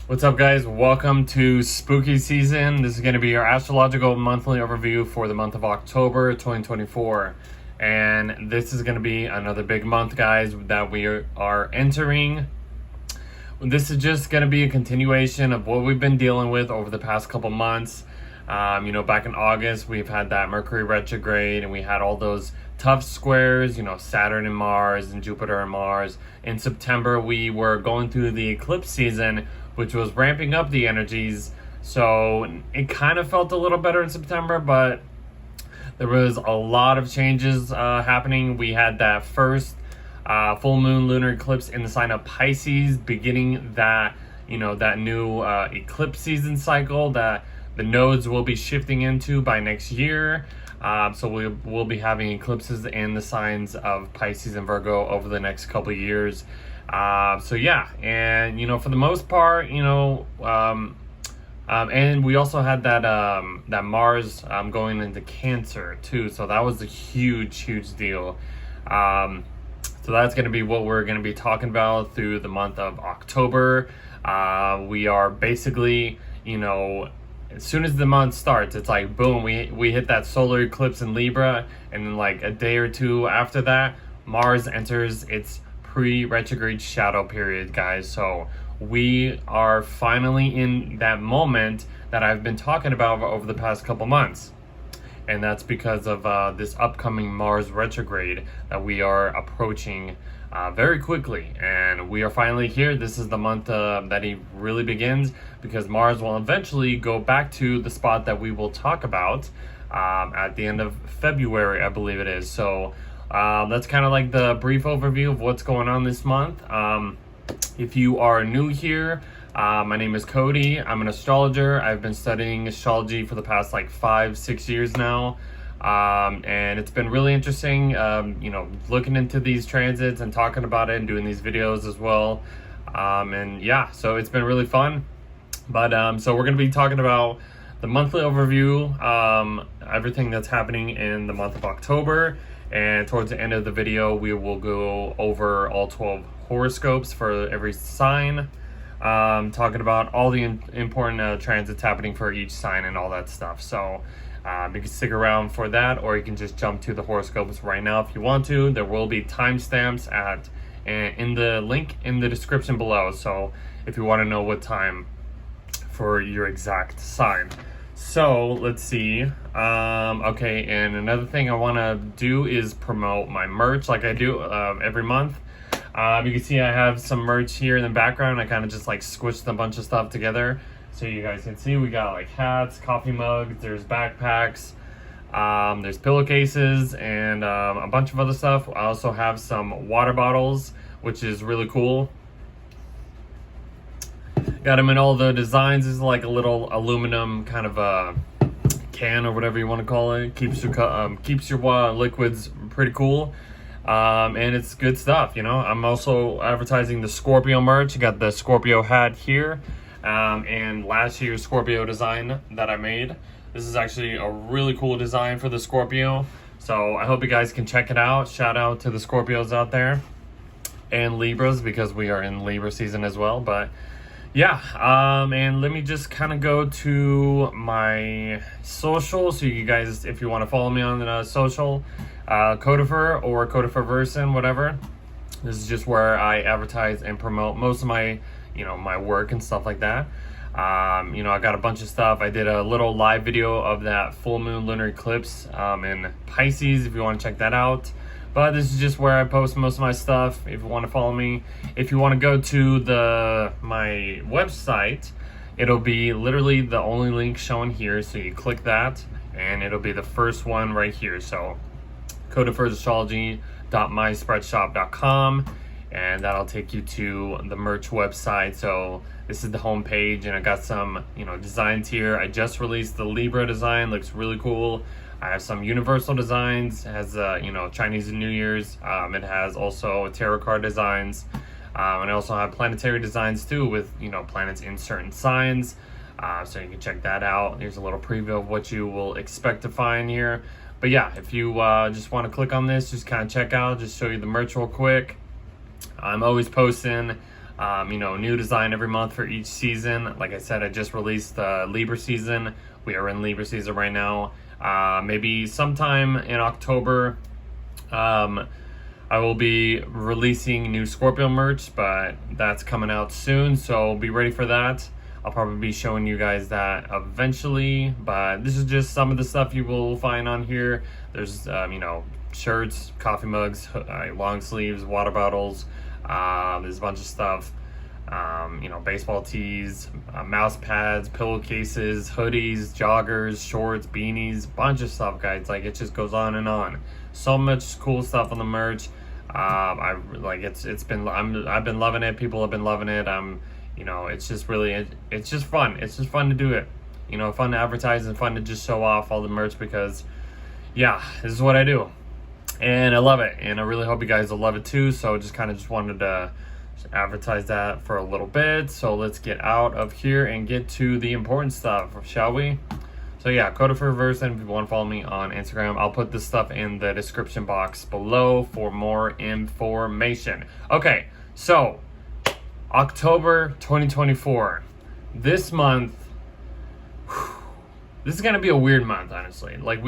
What's up, guys? Welcome to spooky season. This is going to be our astrological monthly overview for the month of October 2024. And this is going to be another big month, guys, that we are entering. This is just going to be a continuation of what we've been dealing with over the past couple months. Back in August, we've had that Mercury retrograde, and we had all those tough squares, Saturn and Mars and Jupiter and Mars. In September, we were going through the eclipse season, which was ramping up the energies. So it kind of felt a little better in September, but there was a lot of changes happening. We had that first full moon lunar eclipse in the sign of Pisces, beginning that new eclipse season cycle that the nodes will be shifting into by next year. So we'll be having eclipses in the signs of Pisces and Virgo over the next couple of years. And for the most part, and we also had that Mars going into Cancer too. So that was a huge deal. So that's going to be what we're going to be talking about through the month of October. We are basically, as soon as the month starts, it's like boom, we hit that solar eclipse in Libra, and then like a day or two after that, Mars enters its pre-retrograde shadow period, guys. So we are finally in that moment that I've been talking about over the past couple months, and that's because of this upcoming Mars retrograde that we are approaching very quickly, and we are finally here. This is the month that he really begins, because Mars will eventually go back to the spot that we will talk about at the end of February, I believe it is. So that's kind of like the brief overview of what's going on this month. If you are new here, my name is Cody. I'm an astrologer. I've been studying astrology for the past 5-6 years now. And it's been really interesting, looking into these transits and talking about it and doing these videos as well. So it's been really fun. But so we're going to be talking about the monthly overview, everything that's happening in the month of October. And towards the end of the video, we will go over all 12 horoscopes for every sign, talking about all the important transits happening for each sign and all that stuff. So you can stick around for that, or you can just jump to the horoscopes right now if you want to. There will be timestamps in the link in the description below, so if you want to know what time for your exact sign. So let's see. Okay, and another thing I want to do is promote my merch, like I do every month. You can see I have some merch here in the background. I kind of just squished a bunch of stuff together so you guys can see. We got hats, coffee mugs, there's backpacks, there's pillowcases, and a bunch of other stuff. I also have some water bottles, which is really cool. Got them in all the designs. This is like a little aluminum kind of a can or whatever you want to call it. Keeps your liquids pretty cool. And it's good stuff, I'm also advertising the Scorpio merch. I got the Scorpio hat here, and last year's Scorpio design that I made. This is actually a really cool design for the Scorpio, so I hope you guys can check it out. Shout out to the Scorpios out there and Libras, because we are in Libra season as well. But yeah, and let me just kind of go to my social, so you guys, if you want to follow me on the social, Codifer or Codiferversion, whatever. This is just where I advertise and promote most of my, my work and stuff like that. I got a bunch of stuff. I did a little live video of that full moon lunar eclipse in Pisces, if you want to check that out. But this is just where I post most of my stuff, if you want to follow me. If you want to go to my website, it'll be literally the only link shown here. So you click that, and it'll be the first one right here. So codiferastrology.myspreadshop.com, and that'll take you to the merch website. So this is the home page, and I got some designs here. I just released the Libra design, looks really cool. I have some universal designs. It has Chinese and New Year's. It has also tarot card designs, and I also have planetary designs too, with planets in certain signs. So you can check that out. Here's a little preview of what you will expect to find here. But yeah, if you just want to click on this, just kind of check out, just show you the merch real quick. I'm always posting, new design every month for each season. Like I said, I just released the Libra season. We are in Libra season right now. Maybe sometime in October, I will be releasing new Scorpio merch, but that's coming out soon, so be ready for that. I'll probably be showing you guys that eventually, but this is just some of the stuff you will find on here. There's, shirts, coffee mugs, long sleeves, water bottles. There's a bunch of stuff. Baseball tees, mouse pads, pillowcases, hoodies, joggers, shorts, beanies, bunch of stuff, guys. Like, it just goes on and on. So much cool stuff on the merch. I've been loving it. People have been loving it. It's just really, it's just fun. It's just fun to do it. Fun to advertise and fun to just show off all the merch because, yeah, this is what I do. And I love it. And I really hope you guys will love it too. So just wanted to advertise that for a little bit. So let's get out of here and get to the important stuff, shall we? So yeah, Code for Reverse, and if you want to follow me on Instagram, I'll put this stuff in the description box below for more information. Okay, so October 2024. This month, this is going to be a weird month, honestly. Like,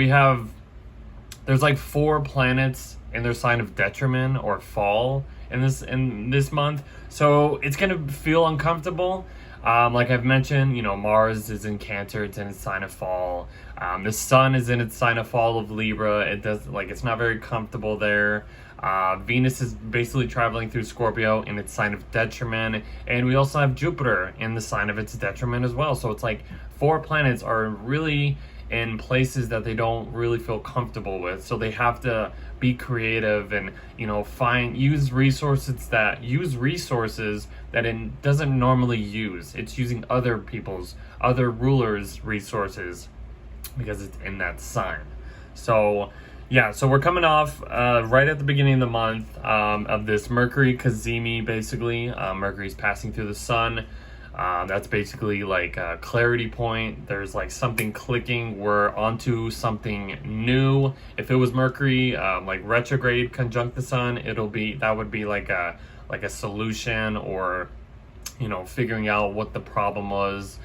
there's like 4 planets in their sign of detriment or fall in this month. So it's going to feel uncomfortable. Like I've mentioned, Mars is in Cancer, it's in its sign of fall. The Sun is in its sign of fall of Libra. It's not very comfortable there. Venus is basically traveling through Scorpio in its sign of detriment, and we also have Jupiter in the sign of its detriment as well. So it's like 4 planets are really in places that they don't really feel comfortable with, so they have to be creative and use resources that it doesn't normally use. It's using other rulers' resources because it's in that sign. So yeah, so we're coming off right at the beginning of the month of this Mercury Cazimi. Basically, Mercury's passing through the Sun. That's basically like a clarity point. There's like something clicking. We're onto something new. If it was Mercury like retrograde conjunct the Sun, that would be like a solution, or figuring out what the problem was,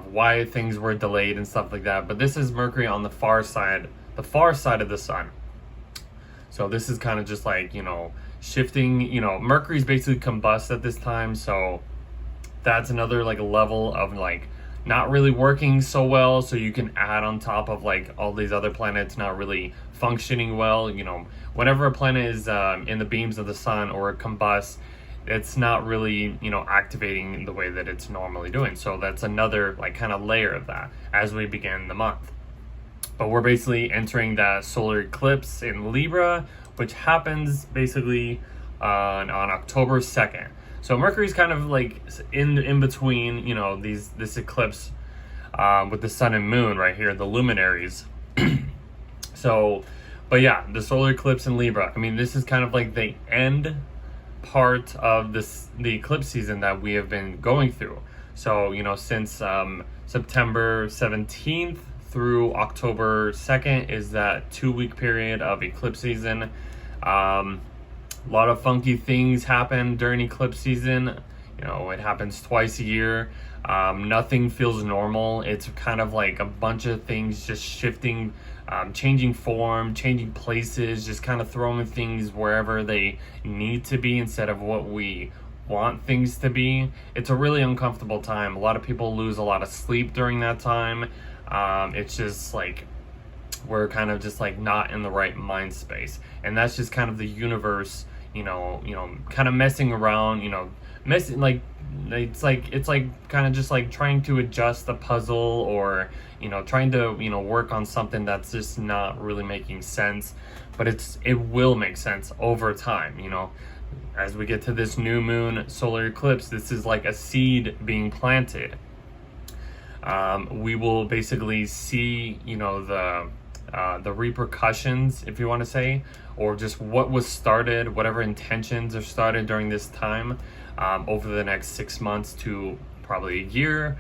why things were delayed and stuff like that. But this is Mercury on the far side of the Sun. So this is kind of just like shifting. Mercury's basically combust at this time, so that's another like level of like not really working so well. So you can add on top of like all these other planets not really functioning well. Whenever a planet is in the beams of the Sun or it combusts, it's not really activating the way that it's normally doing. So that's another like kind of layer of that as we begin the month. But we're basically entering that solar eclipse in Libra, which happens basically on October 2nd. So Mercury's kind of like in between, this eclipse with the Sun and Moon right here, the luminaries. But yeah, the solar eclipse in Libra. I mean, this is kind of like the end part of the eclipse season that we have been going through. So, since September 17th through October 2nd is that 2-week period of eclipse season. A lot of funky things happen during eclipse season. It happens twice a year. Nothing feels normal. It's kind of like a bunch of things just shifting, changing form, changing places, just kind of throwing things wherever they need to be instead of what we want things to be. It's a really uncomfortable time. A lot of people lose a lot of sleep during that time. It's just like we're kind of just like not in the right mind space, and that's just kind of the universe kind of messing around, like it's like kind of just like trying to adjust the puzzle, or trying to work on something that's just not really making sense, but it will make sense over time. As we get to this new moon solar eclipse, this is like a seed being planted. We will basically see the repercussions, if you want to say, or just what was started, whatever intentions are started during this time, over the next 6 months to probably a year.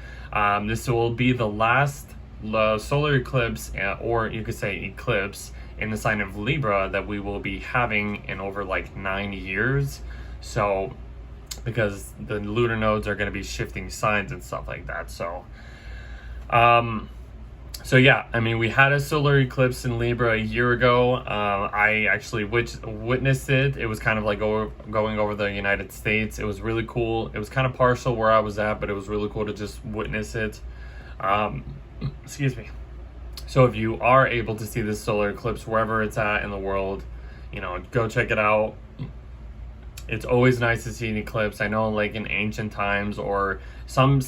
This will be the last solar eclipse, or you could say eclipse, in the sign of Libra that we will be having in over like 9 years. So, because the lunar nodes are going to be shifting signs and stuff like that. So, so yeah, I mean, we had a solar eclipse in Libra a year ago. I actually witnessed it. It was kind of like going over the United States. It was really cool. It was kind of partial where I was at, but it was really cool to just witness it. Excuse me. So if you are able to see this solar eclipse wherever it's at in the world, you know, go check it out. It's always nice to see an eclipse. I know, like in ancient times, or some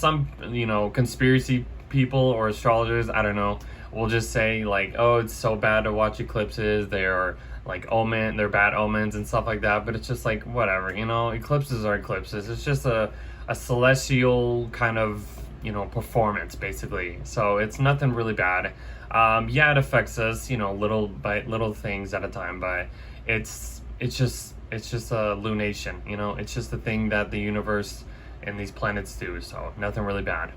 you know, conspiracy people or astrologers, I don't know, will just say like, oh, it's so bad to watch eclipses, they're like they're bad omens and stuff like that. But it's just like, whatever, you know, eclipses are eclipses. It's just a celestial kind of, you know, performance basically. So it's nothing really bad. Yeah, it affects us, you know, little by little things at a time, but it's just a lunation, you know. It's just a thing that the universe and these planets do. So nothing really bad.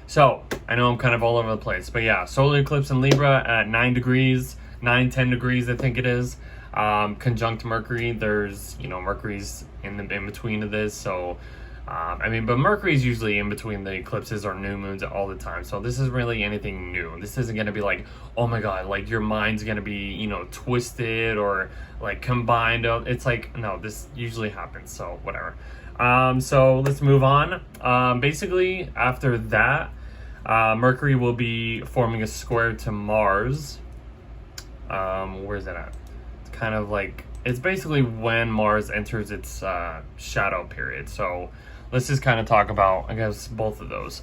So I know I'm kind of all over the place, but yeah, solar eclipse in Libra at 10 degrees, I think it is. Conjunct Mercury. There's, you know, Mercury's in between of this. So I mean, but Mercury's usually in between the eclipses or new moons all the time. So this isn't really anything new. This isn't going to be like, oh my God, like your mind's going to be, you know, twisted or like combined. It's like, no, this usually happens. So whatever. So let's move on. Basically after that, Mercury will be forming a square to Mars. Where's that at? It's kind of like, it's basically when Mars enters its shadow period. So let's just kind of talk about, I guess, both of those.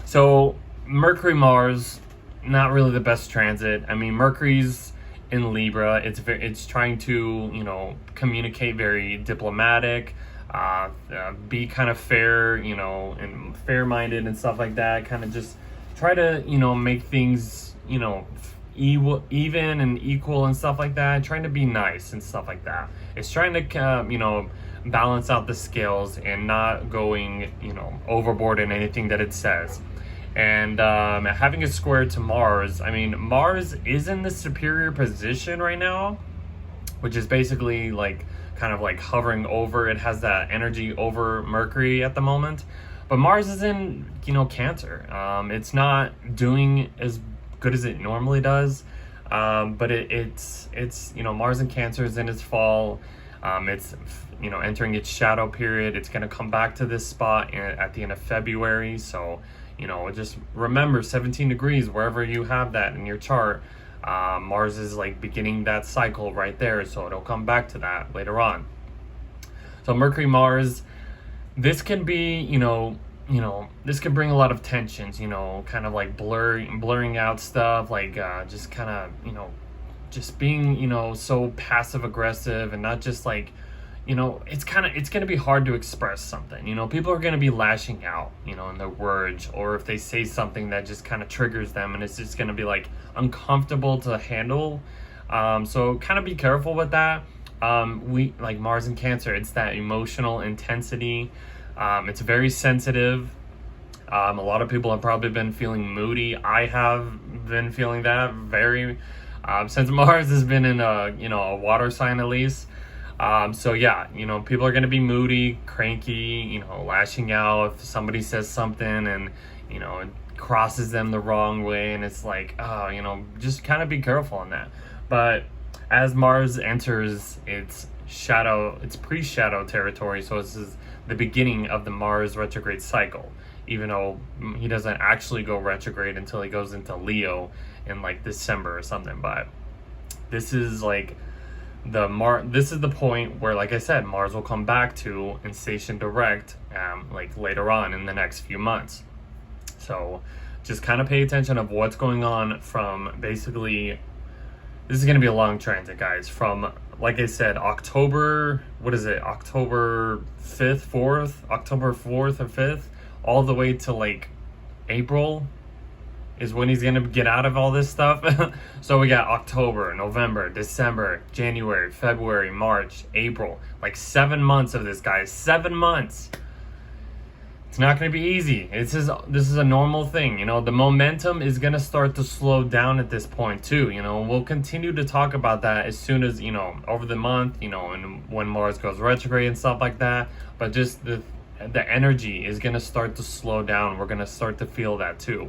So Mercury Mars, not really the best transit. I mean, Mercury's in Libra. It's trying to, you know, communicate very diplomatic, be kind of fair, you know, and fair-minded and stuff like that. Kind of just try to, you know, make things, you know, even and equal and stuff like that. Trying to be nice and stuff like that. It's trying to, you know, balance out the scales and not going, you know, overboard in anything that it says. And having a square to Mars, I mean, Mars is in the superior position right now, which is basically like kind of like hovering over. It has that energy over Mercury at the moment, but Mars is in, you know, Cancer. It's not doing as good as it normally does, but it's you know, Mars in Cancer is in its fall. It's, you know, entering its shadow period. It's going to come back to this spot at the end of February. So, you know, just remember 17 degrees wherever you have that in your chart. Mars is like beginning that cycle right there, so it'll come back to that later on. So Mercury Mars, this can be, you know, this could bring a lot of tensions, you know, kind of like blurring out stuff, like just kind of, you know, just being, you know, so passive aggressive and not just like, you know, it's going to be hard to express something. You know, people are going to be lashing out, you know, in their words, or if they say something that just kind of triggers them and it's just going to be like uncomfortable to handle. So kind of be careful with that. We like Mars in Cancer, it's that emotional intensity. It's very sensitive. A lot of people have probably been feeling moody. I have been feeling that very, since Mars has been in a, you know, a water sign at least. So yeah, you know, people are going to be moody, cranky, you know, lashing out if somebody says something and, you know, it crosses them the wrong way. And it's like, oh, you know, just kind of be careful on that. But as Mars enters its pre-shadow territory, so this is the beginning of the Mars retrograde cycle, even though he doesn't actually go retrograde until he goes into Leo in like December or something. But this is like this is the point where, like I said, Mars will come back to and station direct like later on in the next few months. So just kind of pay attention of what's going on from basically, this is going to be a long transit, guys, from, like I said, October 5th, October 4th or 5th, all the way to like April is when he's going to get out of all this stuff. So we got October, November, December, January, February, March, April, like 7 months of this, guys. 7 months. it's not going to be easy. This is a normal thing. You know, the momentum is going to start to slow down at this point too. You know, we'll continue to talk about that as soon as, you know, over the month, you know, and when Mars goes retrograde and stuff like that. But just the energy is going to start to slow down. We're going to start to feel that too.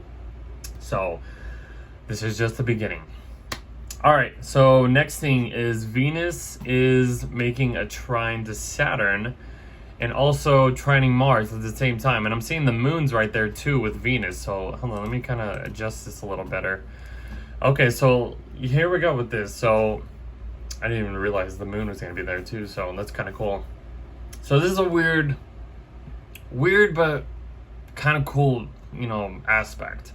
So this is just the beginning. All right, so next thing is Venus is making a trine to Saturn and also trining Mars at the same time. And I'm seeing the moons right there too with Venus. So hold on, let me kind of adjust this a little better. Okay, so here we go with this. So I didn't even realize the moon was going to be there too. So that's kind of cool. So this is a weird but kind of cool, you know, aspect.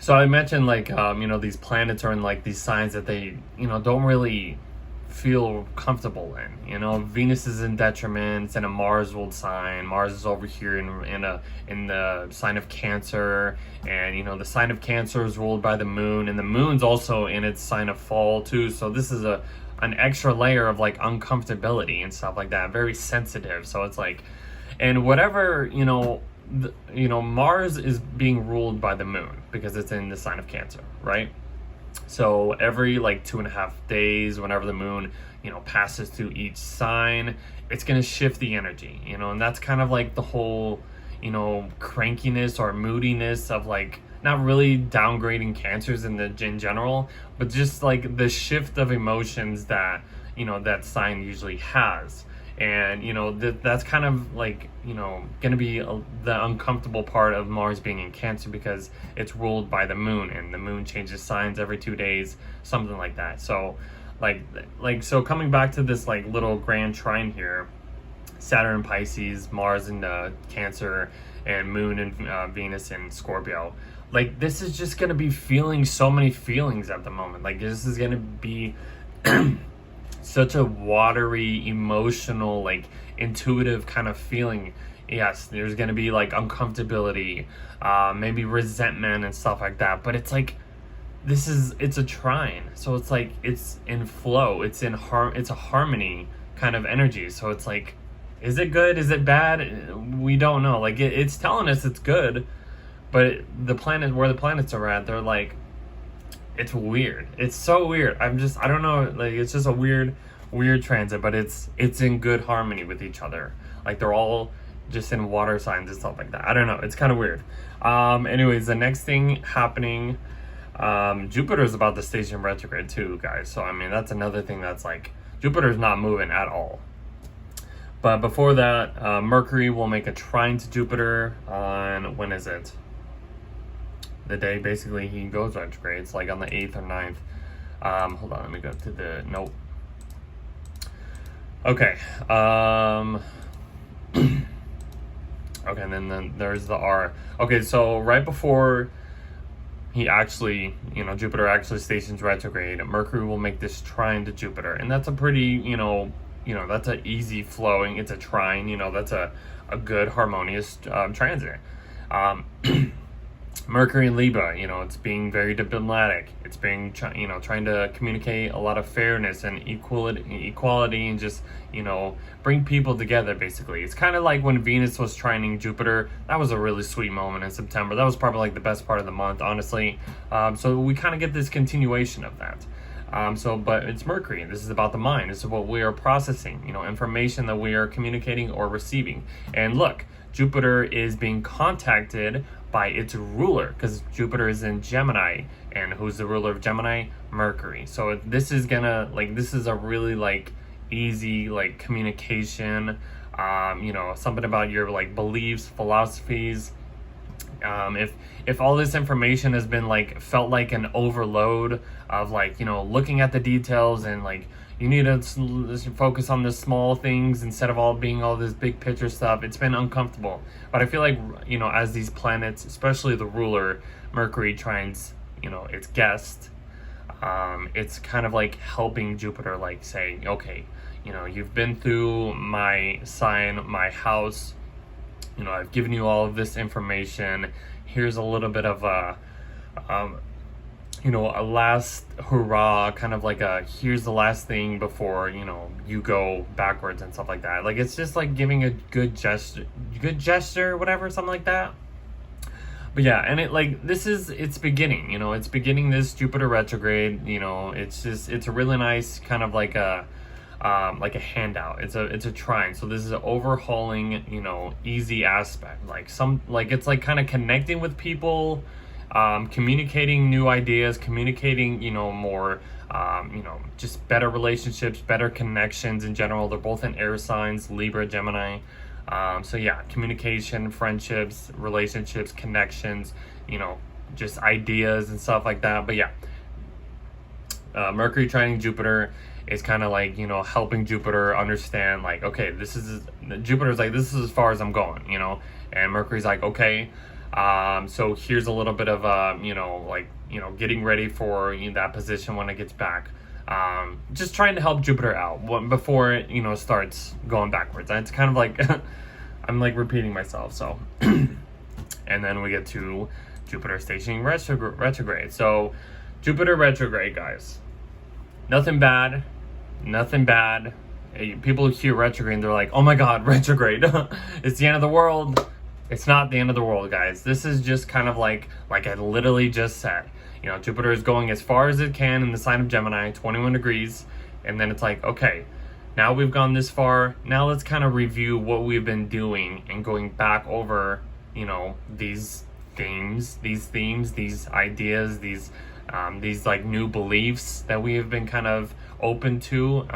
So I mentioned like, you know, these planets are in like these signs that they, you know, don't really feel comfortable in. You know, Venus is in detriment, it's in a Mars ruled sign. Mars is over here in the sign of Cancer, and you know the sign of Cancer is ruled by the moon, and the moon's also in its sign of fall too. So this is an extra layer of like uncomfortability and stuff like that, very sensitive. So it's like, and whatever, you know, Mars is being ruled by the moon because it's in the sign of Cancer, right? So every like 2.5 days, whenever the moon, you know, passes through each sign, it's going to shift the energy, you know, and that's kind of like the whole, you know, crankiness or moodiness of like, not really downgrading Cancers in general, but just like the shift of emotions that, you know, that sign usually has. And, you know, that's kind of like, you know, going to be the uncomfortable part of Mars being in Cancer because it's ruled by the moon, and the moon changes signs every 2 days, something like that. So so coming back to this like little grand trine here, Saturn in Pisces, Mars in Cancer, and moon and Venus in Scorpio. Like this is just going to be feeling so many feelings at the moment. Like this is going to be such a watery, emotional, like intuitive kind of feeling. Yes, there's going to be like uncomfortability, maybe resentment and stuff like that. But it's like, it's a trine. So it's like, it's in flow. It's it's a harmony kind of energy. So it's like, is it good? Is it bad? We don't know. Like it's telling us it's good, but where the planets are at, they're like, it's weird. It's so weird. I don't know. Like it's just a weird transit, but it's in good harmony with each other. Like they're all just in water signs and stuff like that. I don't know. It's kind of weird. Anyways, the next thing happening, Jupiter is about to station retrograde too, guys. So I mean, that's another thing that's like Jupiter's not moving at all. But before that, Mercury will make a trine to Jupiter on, when is it? The day basically he goes retrograde. It's like on the 8th or 9th. Hold on, let me go to the nope. Okay. Okay, and then there's the R. Okay, so right before he actually, you know, Jupiter actually stations retrograde, Mercury will make this trine to Jupiter, and that's a pretty, you know, that's an easy flowing. It's a trine. You know, that's a good harmonious transit. Mercury in Libra, you know, it's being very diplomatic. It's being, you know, trying to communicate a lot of fairness and equality and just, you know, bring people together, basically. It's kind of like when Venus was trining Jupiter. That was a really sweet moment in September. That was probably like the best part of the month, honestly. So we kind of get this continuation of that. But it's Mercury. This is about the mind. This is what we are processing, you know, information that we are communicating or receiving. And look, Jupiter is being contacted by its ruler, because Jupiter is in Gemini, and who's the ruler of Gemini? Mercury. So this is gonna, like, this is a really like easy like communication, you know, something about your like beliefs, philosophies. If all this information has been like felt like an overload of like, you know, looking at the details and like you need to focus on the small things instead of all being all this big picture stuff, it's been uncomfortable. But I feel like, you know, as these planets, especially the ruler Mercury, trines, you know, its guest, it's kind of like helping Jupiter, like say, okay, you know, you've been through my sign, my house, you know, I've given you all of this information. Here's a little bit of you know, a last hurrah, kind of like a here's the last thing before, you know, you go backwards and stuff like that. Like, it's just like giving a good gesture, whatever, something like that. But yeah, and it like it's beginning, you know, it's beginning this Jupiter retrograde, you know, it's a really nice kind of like a handout. It's a trine. So this is an overhauling, you know, easy aspect. Like it's like kind of connecting with people, communicating new ideas, communicating, you know, more, you know, just better relationships, better connections in general. They're both in air signs, Libra, Gemini. So yeah, communication, friendships, relationships, connections, you know, just ideas and stuff like that. But yeah, Mercury trining Jupiter is kind of like, you know, helping Jupiter understand, like, okay, Jupiter's like, this is as far as I'm going, you know, and Mercury's like, okay, so here's a little bit of, you know, like, you know, getting ready for, you know, that position when it gets back. Just trying to help Jupiter out before it, you know, starts going backwards. And it's kind of like, I'm like repeating myself, so. And then we get to Jupiter stationing retrograde. So Jupiter retrograde, guys. Nothing bad. People hear retrograde and they're like, oh my God, retrograde. It's the end of the world. It's not the end of the world, guys. This is just kind of like I literally just said. You know, Jupiter is going as far as it can in the sign of Gemini, 21 degrees. And then it's like, okay, now we've gone this far. Now let's kind of review what we've been doing and going back over, you know, these themes, these ideas, these like new beliefs that we have been kind of open to.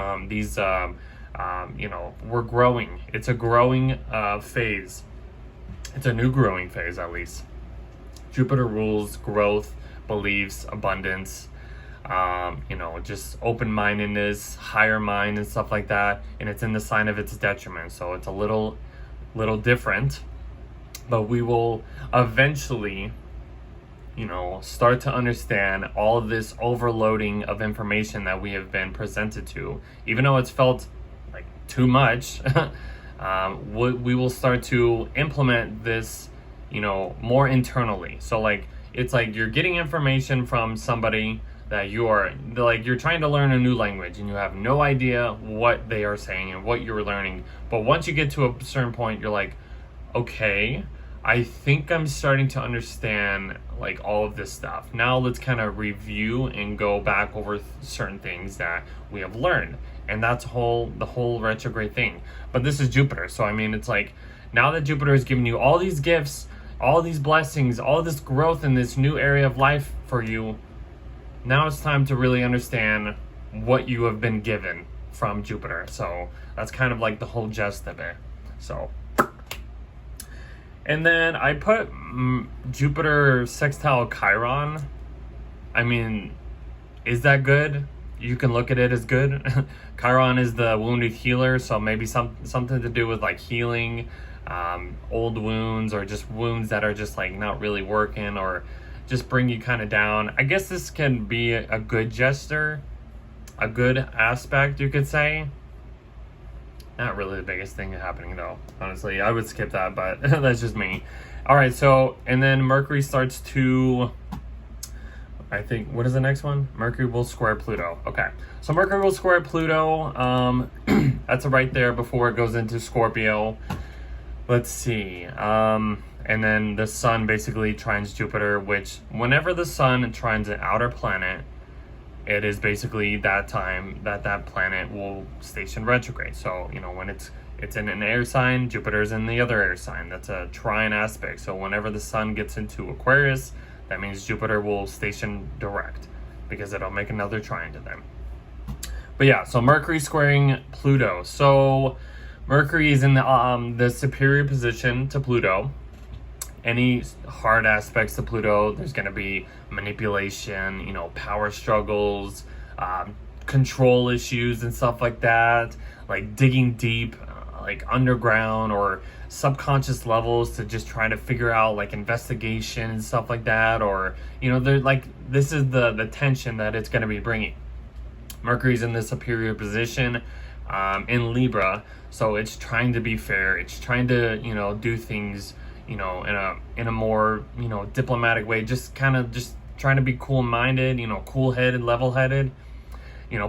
You know, we're growing. It's a growing phase. It's a new growing phase, at least. Jupiter rules growth, beliefs, abundance, you know, just open-mindedness, higher mind and stuff like that. And it's in the sign of its detriment. So it's a little different, but we will eventually, you know, start to understand all of this overloading of information that we have been presented to. Even though it's felt like too much, we will start to implement this, you know, more internally. So like, it's like you're getting information from somebody that you're trying to learn a new language and you have no idea what they are saying and what you're learning. But once you get to a certain point, you're like, okay, I think I'm starting to understand like all of this stuff. Now let's kind of review and go back over certain things that we have learned. And that's the whole retrograde thing. But this is Jupiter. So I mean, it's like, now that Jupiter has given you all these gifts, all these blessings, all this growth in this new area of life for you, now it's time to really understand what you have been given from Jupiter. So that's kind of like the whole gist of it. So, and then I put Jupiter sextile Chiron. I mean, is that good? You can look at it as good. Chiron is the wounded healer, so maybe something to do with like healing old wounds, or just wounds that are just like not really working, or just bring you kind of down. I guess this can be a good gesture, a good aspect, you could say. Not really the biggest thing happening though, honestly. I would skip that, but that's just me. All right, so, and then Mercury starts to, I think, what is the next one? Mercury will square Pluto. Okay, so Mercury will square Pluto. That's right there before it goes into Scorpio. Let's see. And then the sun basically trines Jupiter, which whenever the sun trines an outer planet, it is basically that time that planet will station retrograde. So, you know, when it's in an air sign, Jupiter's in the other air sign. That's a trine aspect. So whenever the sun gets into Aquarius, that means Jupiter will station direct, because it'll make another trine to them. But yeah, so Mercury squaring Pluto. So Mercury is in the superior position to Pluto. Any hard aspects to Pluto, there's going to be manipulation, you know, power struggles, control issues and stuff like that, like digging deep, like underground or subconscious levels to just try to figure out like investigation and stuff like that. Or, you know, they're like, this is the tension that it's going to be bringing. Mercury's in the superior position in Libra, so it's trying to be fair. It's trying to, you know, do things, you know, in a more, you know, diplomatic way, just kind of just trying to be cool-minded, cool-headed, level-headed.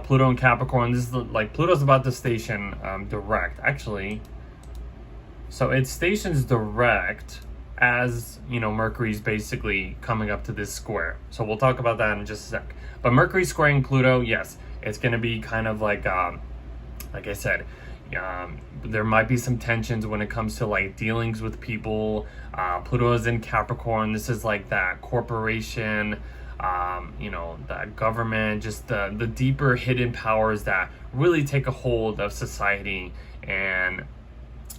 Pluto and Capricorn, this is like Pluto's about to station direct, actually. So it stations direct as, Mercury's basically coming up to this square. So we'll talk about that in just a sec. But Mercury squaring Pluto, yes, it's going to be kind of like I said, there might be some tensions when it comes to like dealings with people. Pluto is in Capricorn. This is like that corporation, that government, just the deeper hidden powers that really take a hold of society. And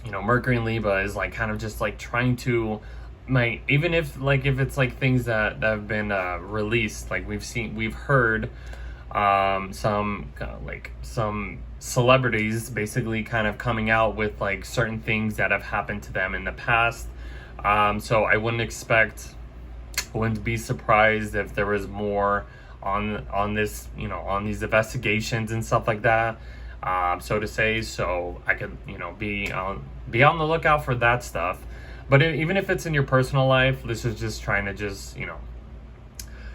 Mercury and Libra is like kind of just like trying to, like, even if it's like things that have been released, like we've heard some celebrities basically kind of coming out with like certain things that have happened to them in the past. So I wouldn't be surprised if there was more on this, on these investigations and stuff like that, so to say. So I could, be on the lookout for that stuff. But even if it's in your personal life, this is just trying to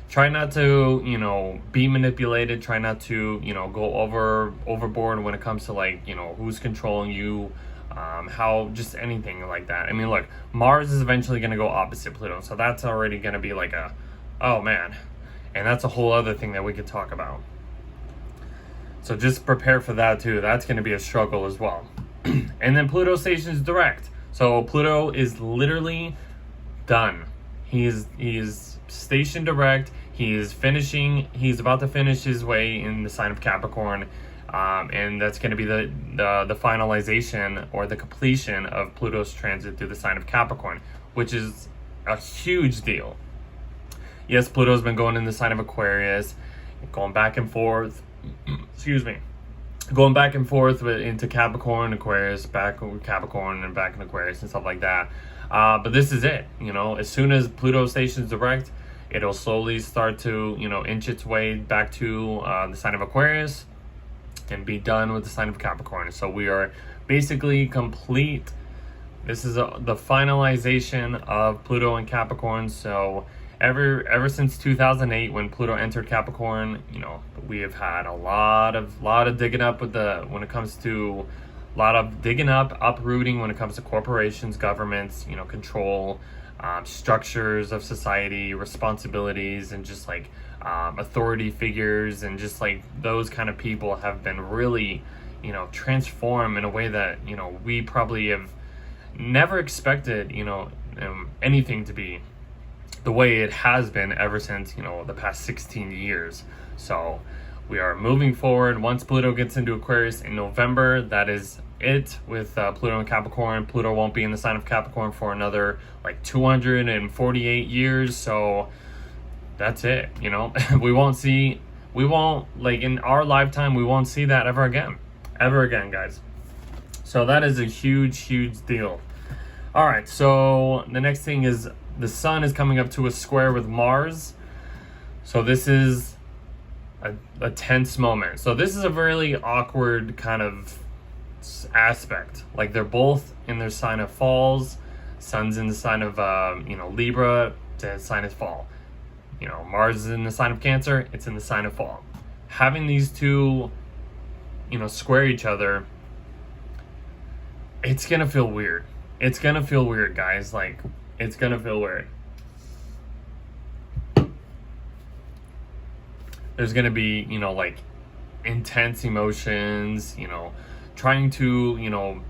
try not to, be manipulated. Try not to, go overboard when it comes to like, who's controlling you, how, just anything like that. I mean, look, Mars is eventually going to go opposite Pluto. So that's already going to be like oh man. And that's a whole other thing that we could talk about. So just prepare for that too. That's going to be a struggle as well. And then Pluto stations direct. So Pluto is literally done. He is stationed direct. He's about to finish his way in the sign of Capricorn. And that's going to be the finalization or the completion of Pluto's transit through the sign of Capricorn, which is a huge deal. Yes, Pluto's been going in the sign of Aquarius, going back and forth. Excuse me. Going back and forth into Capricorn, Aquarius, back with Capricorn, and back in Aquarius and stuff like that. But this is it. As soon as Pluto stations direct, it'll slowly start to, inch its way back to the sign of Aquarius and be done with the sign of Capricorn. So we are basically complete. This is the finalization of Pluto and Capricorn. So ever since 2008, when Pluto entered Capricorn, we have had a lot of digging up when it comes to a lot of digging up, uprooting when it comes to corporations, governments, control, structures of society, responsibilities, and just like authority figures, and just like those kind of people have been really, transformed in a way that, we probably have never expected, anything to be the way it has been ever since, the past 16 years. So we are moving forward. Once Pluto gets into Aquarius in November, that is it with Pluto and Capricorn. Pluto won't be in the sign of Capricorn for another like 248 years. So that's it. we won't like in our lifetime, we won't see that ever again, guys. So that is a huge deal. All right. So the next thing is the sun is coming up to a square with Mars. So this is a tense moment. So this is a really awkward kind of aspect. Like they're both in their sign of falls. Sun's in the sign of Libra, the sign of fall. Mars is in the sign of Cancer, it's in the sign of fall. Having these two, square each other, it's gonna feel weird. It's gonna feel weird, guys. Like, it's gonna feel weird. There's gonna be, like intense emotions, trying to,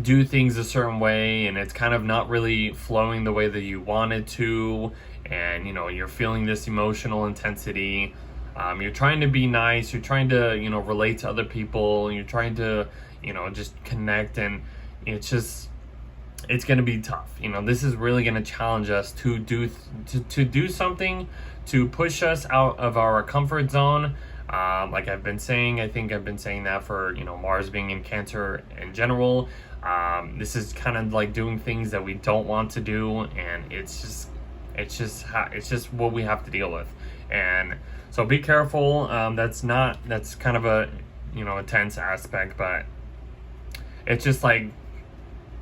do things a certain way, and it's kind of not really flowing the way that you want it to, and you're feeling this emotional intensity. You're trying to be nice, you're trying to relate to other people, and you're trying to just connect, and it's going to be tough. This is really going to challenge us to do something to push us out of our comfort zone. Like I've been saying, I think I've been saying that for Mars being in Cancer in general. This is kind of like doing things that we don't want to do, and it's just what we have to deal with. And so be careful. That's kind of a a tense aspect, but it's just like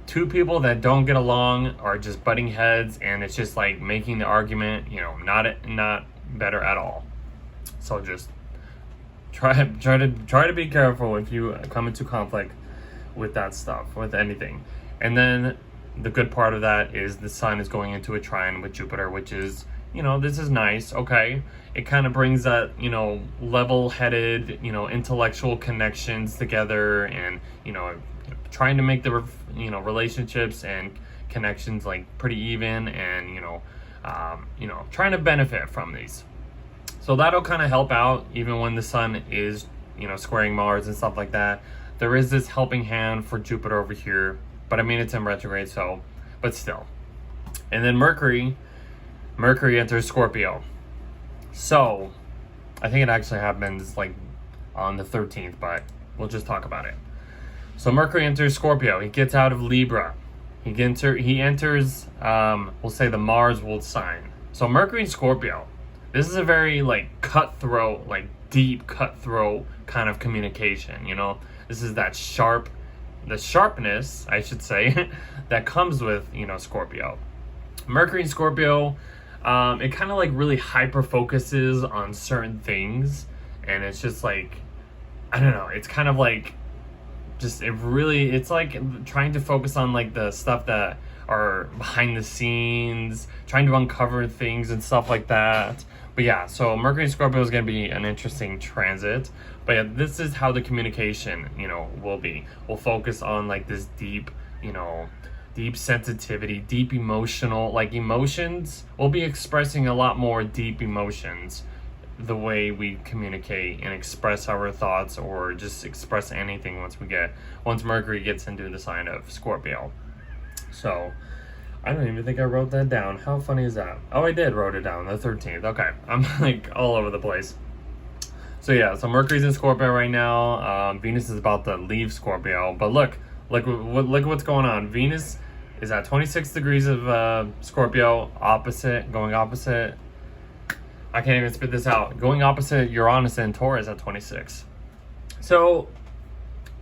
two people that don't get along are just butting heads, and it's just like making the argument, not better at all. So just try to be careful if you come into conflict with that stuff, with anything. And then the good part of that is the sun is going into a trine with Jupiter, which is, this is nice. Okay, it kind of brings that, level-headed, intellectual connections together, and trying to make the relationships and connections like pretty even, and trying to benefit from these. So that'll kind of help out even when the sun is squaring Mars and stuff like that. There is this helping hand for Jupiter over here, but I mean it's in retrograde, so but still. And then Mercury enters Scorpio. So I think it actually happens like on the 13th, but we'll just talk about it. So Mercury enters Scorpio. He gets out of Libra. He enters we'll say the Mars world sign. So Mercury in Scorpio. This is a very like cutthroat, like deep cutthroat kind of communication, This is that the sharpness, I should say, that comes with, Scorpio. Mercury in Scorpio, it kind of like really hyper focuses on certain things, and it's just like, I don't know, it's kind of like it's like trying to focus on like the stuff that are behind the scenes, trying to uncover things and stuff like that. But yeah, so Mercury and Scorpio is going to be an interesting transit. But yeah, this is how the communication, will be. We'll focus on like this deep, deep sensitivity, deep emotional, like emotions. We'll be expressing a lot more deep emotions the way we communicate and express our thoughts, or just express anything once Mercury gets into the sign of Scorpio. So I don't even think I wrote that down. How funny is that? Oh, I did wrote it down, the 13th. Okay, I'm like all over the place. So yeah, so Mercury's in Scorpio right now. Venus is about to leave Scorpio, but look what's going on. Venus is at 26 degrees of Scorpio, going opposite. I can't even spit this out. Going opposite Uranus and Taurus at 26. So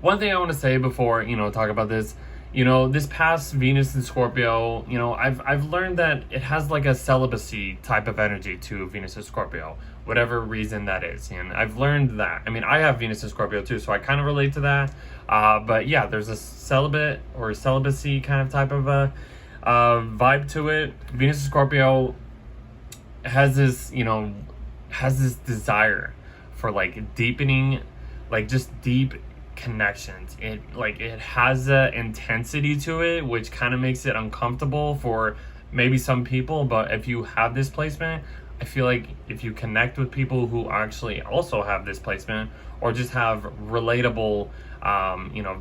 one thing I want to say before, talk about this, this past Venus in Scorpio, I've learned that it has like a celibacy type of energy to Venus in Scorpio, whatever reason that is. And I've learned that. I mean, I have Venus in Scorpio too, so I kind of relate to that. But yeah, there's a celibate or celibacy kind of type of a vibe to it. Venus in Scorpio has this desire for like deepening, like just deep connections. It has a intensity to it, which kind of makes it uncomfortable for maybe some people. But if you have this placement, I feel like if you connect with people who actually also have this placement, or just have relatable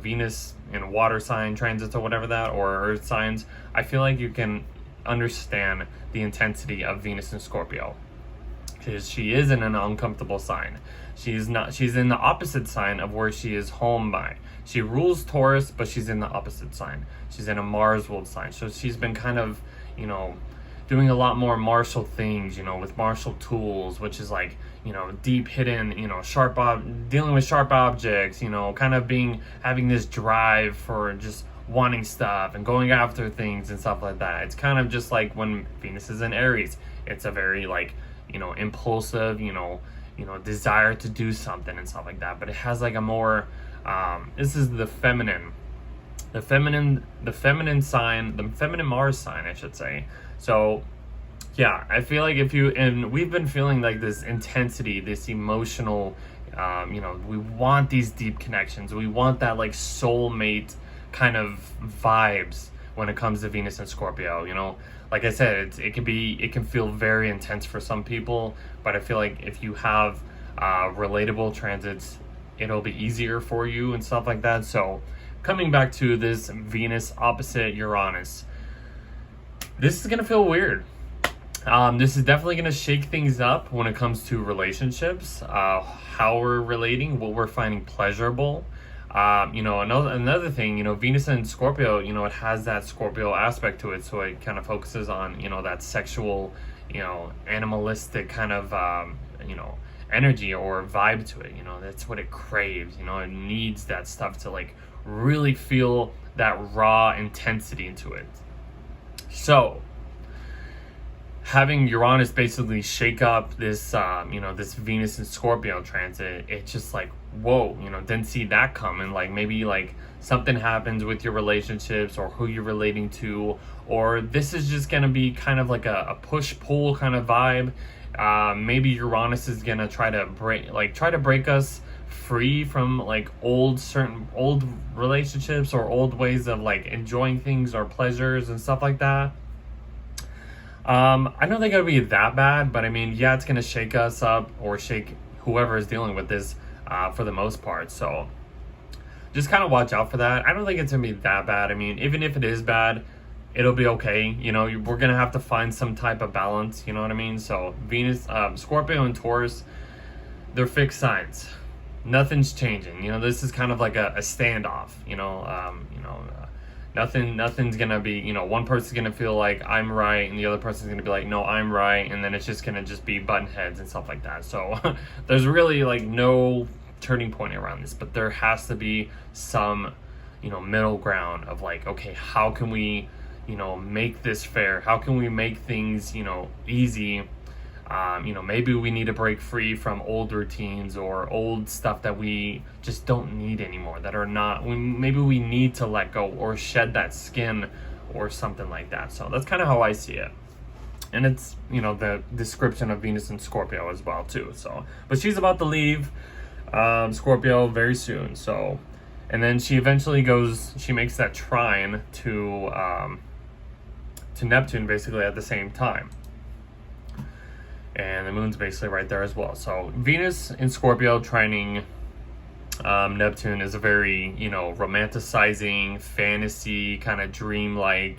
Venus in water sign transits or whatever that, or earth signs, I feel like you can understand the intensity of Venus in Scorpio, because she is in an uncomfortable sign. She's in the opposite sign of where she is home by. She rules Taurus, but she's in the opposite sign. She's in a Mars world sign. So she's been kind of, doing a lot more martial things, with martial tools, which is like, deep hidden, dealing with sharp objects, kind of having this drive for just wanting stuff and going after things and stuff like that. It's kind of just like when Venus is in Aries. It's a very like, impulsive, desire to do something and stuff like that. But it has like a more, this is the feminine sign, the feminine Mars sign, I should say. So yeah, I feel like and we've been feeling like this intensity, this emotional, we want these deep connections. We want that like soulmate kind of vibes when it comes to Venus and Scorpio. Like I said, it can feel very intense for some people, but I feel like if you have relatable transits, it'll be easier for you and stuff like that. So coming back to this Venus opposite Uranus, this is gonna feel weird. This is definitely gonna shake things up when it comes to relationships, how we're relating, what we're finding pleasurable. Another thing, Venus and Scorpio, it has that Scorpio aspect to it, so it kind of focuses on, that sexual, animalistic kind of, energy or vibe to it. That's what it craves. It needs that stuff to like really feel that raw intensity into it. So having Uranus basically shake up this, this Venus and Scorpio transit, it's just like, whoa, didn't see that coming. Like maybe like something happens with your relationships or who you're relating to, or this is just going to be kind of like a push-pull kind of vibe. Maybe Uranus is going to try to break us free from like old relationships or old ways of like enjoying things or pleasures and stuff like that. I don't think it'll be that bad, but I mean, yeah, it's going to shake us up or shake whoever is dealing with this for the most part. So just kind of watch out for that. I don't think it's going to be that bad. I mean, even if it is bad, it'll be okay. We're going to have to find some type of balance. You know what I mean? So Venus, Scorpio and Taurus, they're fixed signs. Nothing's changing. This is kind of like a standoff. Nothing's gonna be, one person's gonna feel like I'm right and the other person's gonna be like, no, I'm right, and then it's just gonna be button heads and stuff like that. So there's really like no turning point around this, but there has to be some, middle ground of like, okay, how can we, make this fair? How can we make things, easy? Maybe we need to break free from old routines or old stuff that we just don't need anymore, that are not, maybe we need to let go or shed that skin or something like that. So that's kind of how I see it. And it's, the description of Venus and Scorpio as well too. So, but she's about to leave Scorpio very soon. So, and then she eventually she makes that trine to Neptune basically at the same time. And the moon's basically right there as well. So Venus in Scorpio trining Neptune is a very, romanticizing, fantasy, kind of dreamlike,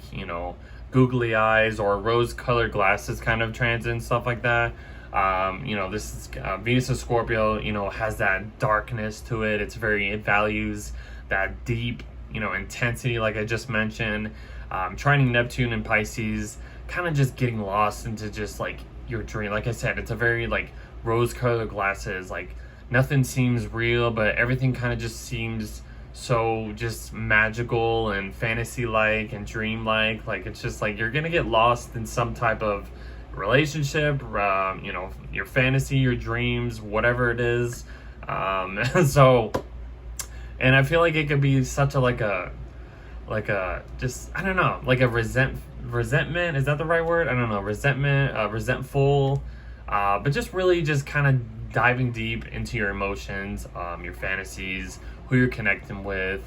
googly eyes or rose-colored glasses kind of transit and stuff like that. This is Venus in Scorpio, has that darkness to it. It values that deep, intensity, like I just mentioned. Trining Neptune in Pisces, kind of just getting lost into just like your dream. Like I said, it's a very like rose-colored glasses, like nothing seems real, but everything kind of just seems so just magical and fantasy-like and dream-like. Like it's just like you're gonna get lost in some type of relationship, your fantasy, your dreams, whatever it is. So, and I feel like it could be such a just, I don't know, like a resentment, is that the right word? I don't know, resentful, but just really just kind of diving deep into your emotions, your fantasies, who you're connecting with,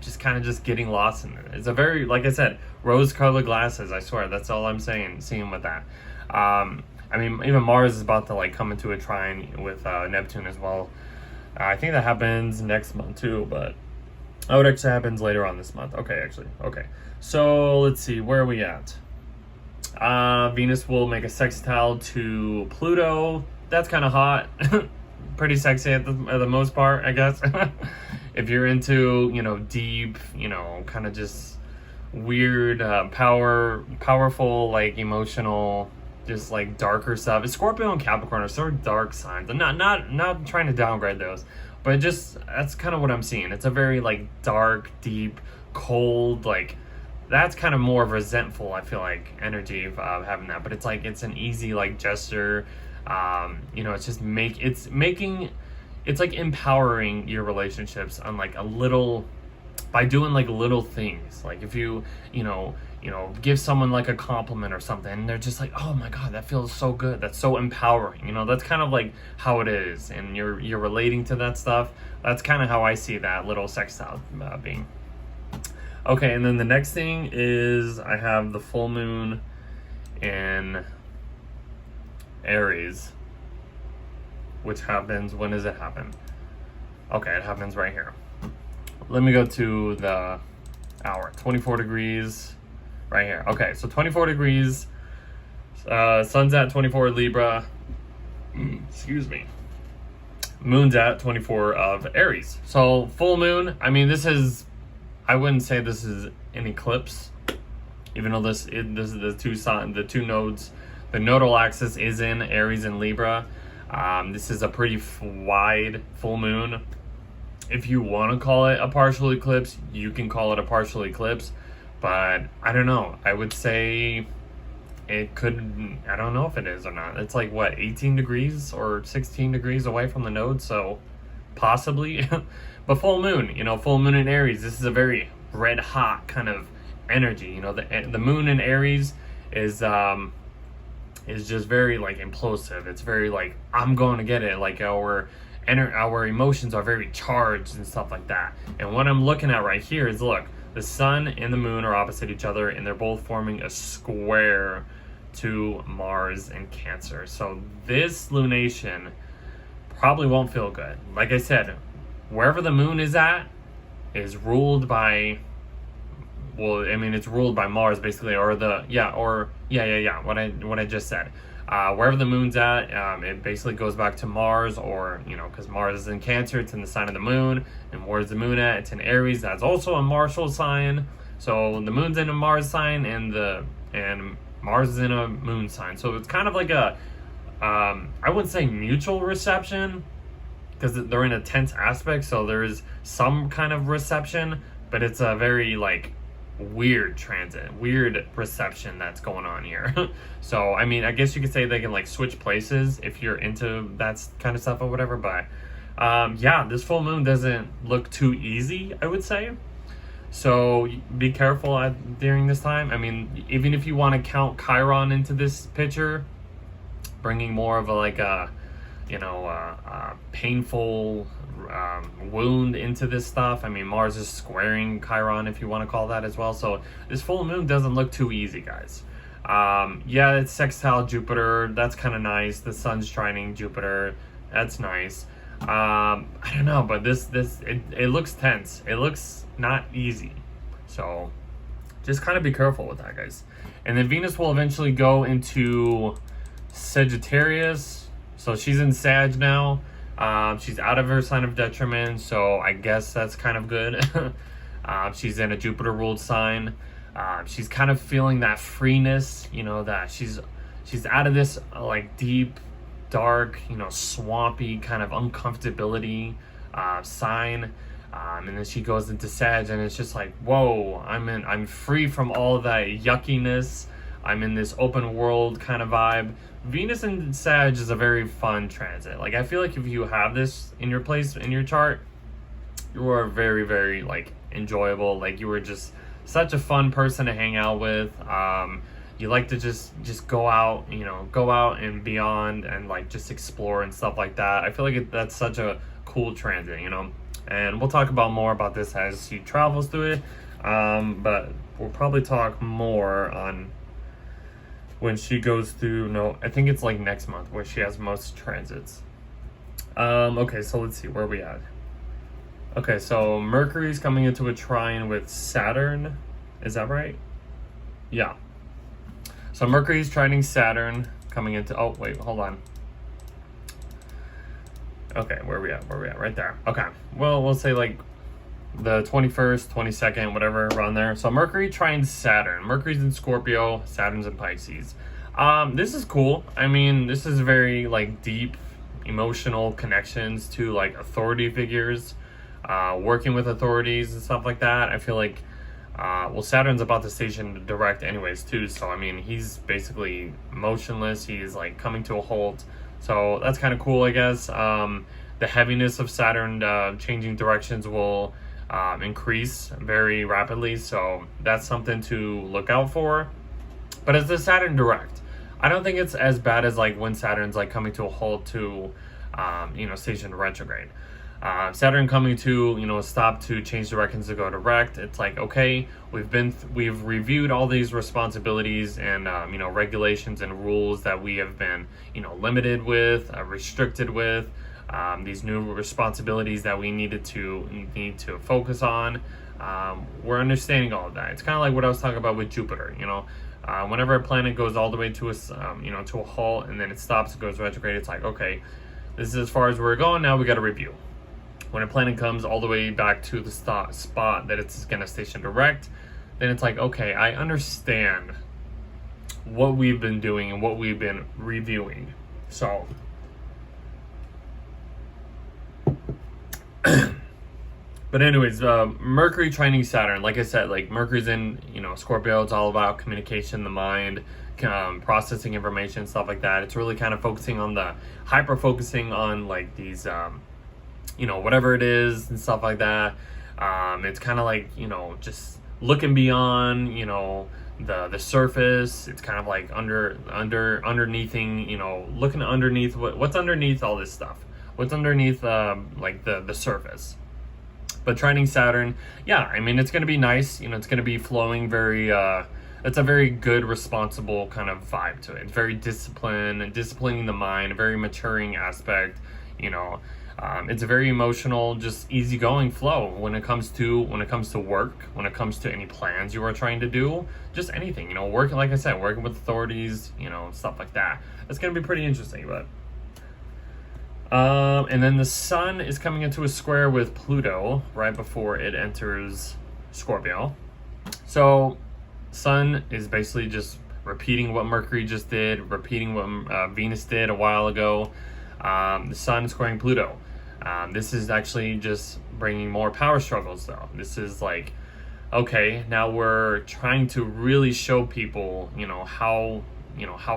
just kind of just getting lost in it. It's a very, like I said, rose-colored glasses, I swear, that's all I'm seeing with that. I mean, even Mars is about to like come into a trine with Neptune as well. I think that happens next month too, but oh, it actually happens later on this month. Okay. So let's see, where are we at? Venus will make a sextile to Pluto. That's kind of hot. Pretty sexy at the most part, I guess. If you're into, deep, kind of just weird, powerful, like emotional, just like darker stuff. Scorpio and Capricorn are sort of dark signs. I'm not trying to downgrade those, but just that's kind of what I'm seeing. It's a very like dark, deep, cold, like that's kind of more resentful, I feel like, energy of having that. But it's like it's an easy like gesture. It's just it's like empowering your relationships on like a little, by doing like little things. Like if you give someone like a compliment or something and they're just like, oh my god, that feels so good, that's so empowering, that's kind of like how it is, and you're relating to that stuff. That's kind of how I see that little sextile being. Okay, and then the next thing is I have the full moon in Aries, which happens, when does it happen? Okay, it happens right here. Let me go to the hour. 24 degrees right here. Okay, so 24 degrees. Sun's at 24 Libra. Excuse me. Moon's at 24 of Aries. So full moon. I mean, I wouldn't say this is an eclipse, even though this is the two nodes. The nodal axis is in Aries and Libra. This is a pretty wide full moon. If you want to call it a partial eclipse, you can call it a partial eclipse. But I don't know. I would say it could, I don't know if it is or not. It's like, what, 18 degrees or 16 degrees away from the node, so possibly. But full moon, full moon in Aries, this is a very red hot kind of energy. The moon in Aries is just very like implosive. It's very like, I'm going to get it. Like our emotions are very charged and stuff like that. And what I'm looking at right here is, look, the sun and the moon are opposite each other, and they're both forming a square to Mars and Cancer. So this lunation probably won't feel good. Like I said, wherever the moon is at is ruled by, well, I mean, it's ruled by Mars basically, what I just said. Wherever the moon's at, it basically goes back to Mars, or, because Mars is in Cancer, it's in the sign of the moon. And where's the moon at? It's in Aries. That's also a martial sign. So the moon's in a Mars sign, and Mars is in a moon sign. So it's kind of like a, I wouldn't say mutual reception, because they're in a tense aspect. So there is some kind of reception, but it's a very like weird transit, weird reception that's going on here. So I mean, I guess you could say they can like switch places if you're into that kind of stuff or whatever. But yeah, this full moon doesn't look too easy, I would say. So be careful during this time. I mean, even if you want to count Chiron into this picture, bringing more of a like a painful wound into this stuff. I mean, Mars is squaring Chiron, if you want to call that as well. So this full moon doesn't look too easy, guys. Yeah, it's sextile Jupiter. That's kind of nice. The sun's trining Jupiter. That's nice. I don't know, but it looks tense. It looks not easy. So just kind of be careful with that, guys. And then Venus will eventually go into Sagittarius. So she's in Sag now. She's out of her sign of detriment, so I guess that's kind of good. She's in a Jupiter-ruled sign. She's kind of feeling that freeness, that she's out of this like deep, dark, swampy kind of uncomfortability sign. And then she goes into Sag, and it's just like, whoa, I'm free from all of that yuckiness. I'm in this open world kind of vibe. Venus and Sag is a very fun transit. Like, I feel like if you have this in your place, in your chart, you are very, very, like, enjoyable. Like, you were just such a fun person to hang out with. You like to just go out, go out and beyond and, like, just explore and stuff like that. I feel like that's such a cool transit, And we'll talk about more about this as she travels through it. But we'll probably talk more on when she goes through, no, I think it's like next month where she has most transits. Okay, so let's see, where are we at? Okay, so Mercury's coming into a trine with Saturn. Is that right? Yeah. So Mercury's trining Saturn, coming into, oh, wait, hold on. Okay, where are we at? Right there. Okay, well, we'll say like the 21st, 22nd, whatever, around there. So Mercury trines Saturn. Mercury's in Scorpio, Saturn's in Pisces. This is cool. I mean, this is very like deep emotional connections to like authority figures, working with authorities and stuff like that. I feel like, well, Saturn's about to station direct anyways too. So, I mean, he's basically motionless. He's like coming to a halt. So that's kind of cool, I guess. The heaviness of Saturn changing directions will increase very rapidly, so that's something to look out for. But it's the Saturn direct. I don't think it's as bad as like when Saturn's like coming to a halt to station retrograde. Saturn coming to a stop to change directions to go direct. It's like, okay, we've reviewed all these responsibilities and regulations and rules that we have been limited with, restricted with. These new responsibilities that we need to focus on. We're understanding all of that. It's kind of like what I was talking about with Jupiter. Whenever a planet goes all the way to to a halt and then it stops, it goes retrograde. It's like, okay, this is as far as we're going. Now we got to review. When a planet comes all the way back to the spot that it's going to station direct, then it's like, okay, I understand what we've been doing and what we've been reviewing. So But anyways, Mercury trining Saturn, like I said, like Mercury's in, Scorpio. It's all about communication, the mind, processing information, stuff like that. It's really kind of focusing on hyper focusing on like these, whatever it is and stuff like that. It's kind of like, just looking beyond, the surface. It's kind of like underneathing, looking underneath what's underneath all this stuff. What's underneath, like the surface. But trining Saturn, yeah, I mean, it's going to be nice. It's going to be flowing very, it's a very good, responsible kind of vibe to it. It's very disciplining the mind, a very maturing aspect. It's a very emotional, just easygoing flow when it comes to work, when it comes to any plans you are trying to do, just anything. Working, like I said, working with authorities, stuff like that. It's going to be pretty interesting, but. And then the sun is coming into a square with Pluto right before it enters Scorpio. So sun is basically just repeating what Mercury just did, repeating what Venus did a while ago. The sun squaring Pluto. This is actually just bringing more power struggles though. This is like, okay, now we're trying to really show people, how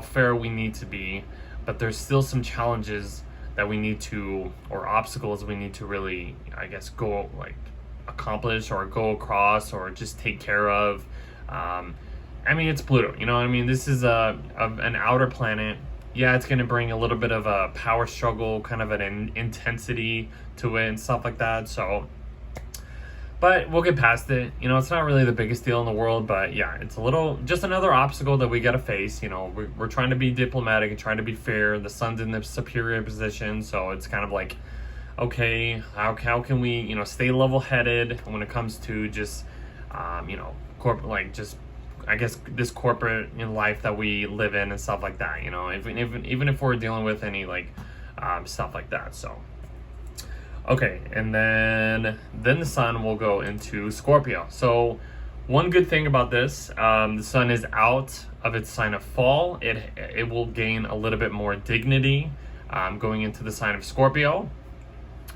fair we need to be, but there's still some challenges that we need to, or obstacles we need to really, I guess, go like accomplish or go across or just take care of. I mean, it's Pluto, this is an outer planet. Yeah, it's going to bring a little bit of a power struggle, kind of an intensity to it and stuff like that. So, but we'll get past it. It's not really the biggest deal in the world, but yeah, it's just another obstacle that we got to face. We're trying to be diplomatic and trying to be fair. The sun's in the superior position, so it's kind of like, okay, how can we, stay level-headed when it comes to just, corporate, like just, I guess, this corporate life that we live in and stuff like that. Even if we're dealing with any like stuff like that. So. Okay, and then the sun will go into Scorpio. So one good thing about this, the sun is out of its sign of fall. It will gain a little bit more dignity going into the sign of Scorpio.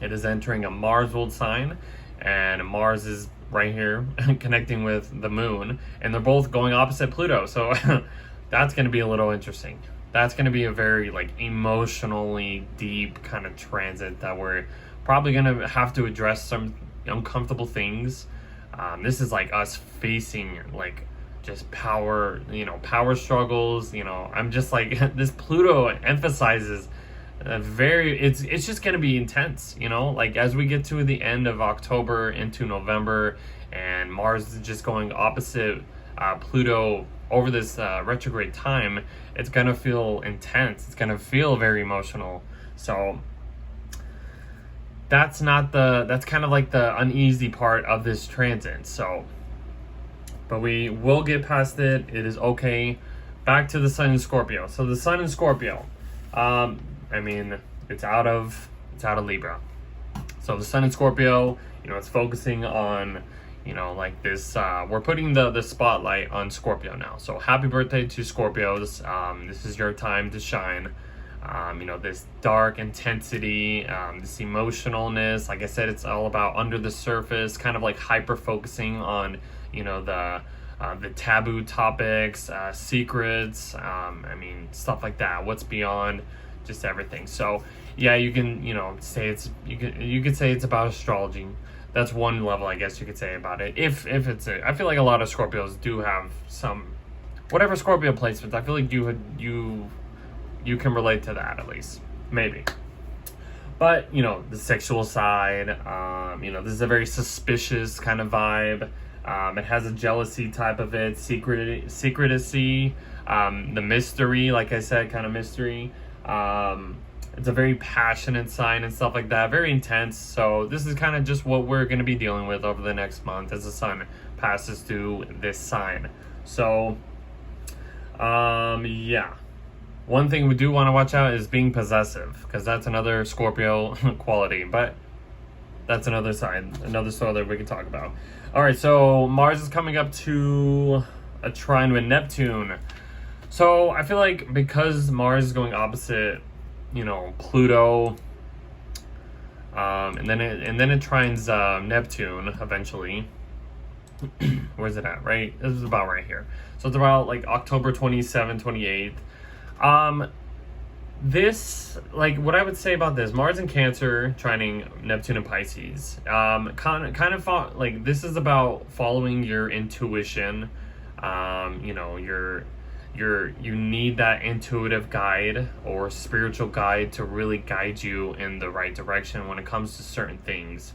It is entering a Mars-ruled sign, and Mars is right here connecting with the moon, and they're both going opposite Pluto. So that's going to be a little interesting. That's going to be a very like emotionally deep kind of transit that we're probably going to have to address some uncomfortable things. This is like us facing like just power struggles. I'm just like, this Pluto emphasizes it's just going to be intense, like as we get to the end of October into November and Mars is just going opposite Pluto over this retrograde time, it's going to feel intense. It's going to feel very emotional. So that's kind of like the uneasy part of this transit. So, but we will get past it. It is okay. Back to the sun in Scorpio. So the sun in Scorpio, it's out of Libra. So the sun in Scorpio, it's focusing on, like this, we're putting the spotlight on Scorpio now. So happy birthday to Scorpios. This is your time to shine. This dark intensity, this emotionalness. Like I said, it's all about under the surface, kind of like hyper focusing on, the taboo topics, secrets, stuff like that. What's beyond just everything. So yeah, you can, say you could say it's about astrology. That's one level, I guess you could say about it. If I feel like a lot of Scorpios do have some, whatever Scorpio placements, I feel like you can relate to that at least, maybe. But, the sexual side, this is a very suspicious kind of vibe. It has a jealousy type of it, secrecy, the mystery, like I said, kind of mystery. It's a very passionate sign and stuff like that, very intense. So this is kind of just what we're going to be dealing with over the next month as the sun passes through this sign. So, yeah. One thing we do want to watch out is being possessive, because that's another Scorpio quality, but that's another side, another story that we can talk about. All right, so Mars is coming up to a trine with Neptune. So I feel like because Mars is going opposite, Pluto, and then it trines Neptune eventually. Where's it at? Right, this is about right here. So it's about like October 27th, 28th. This, like, what I would say about this, Mars in Cancer trining Neptune and Pisces, like, this is about following your intuition. You know, you need that intuitive guide or spiritual guide to really guide you in the right direction when it comes to certain things.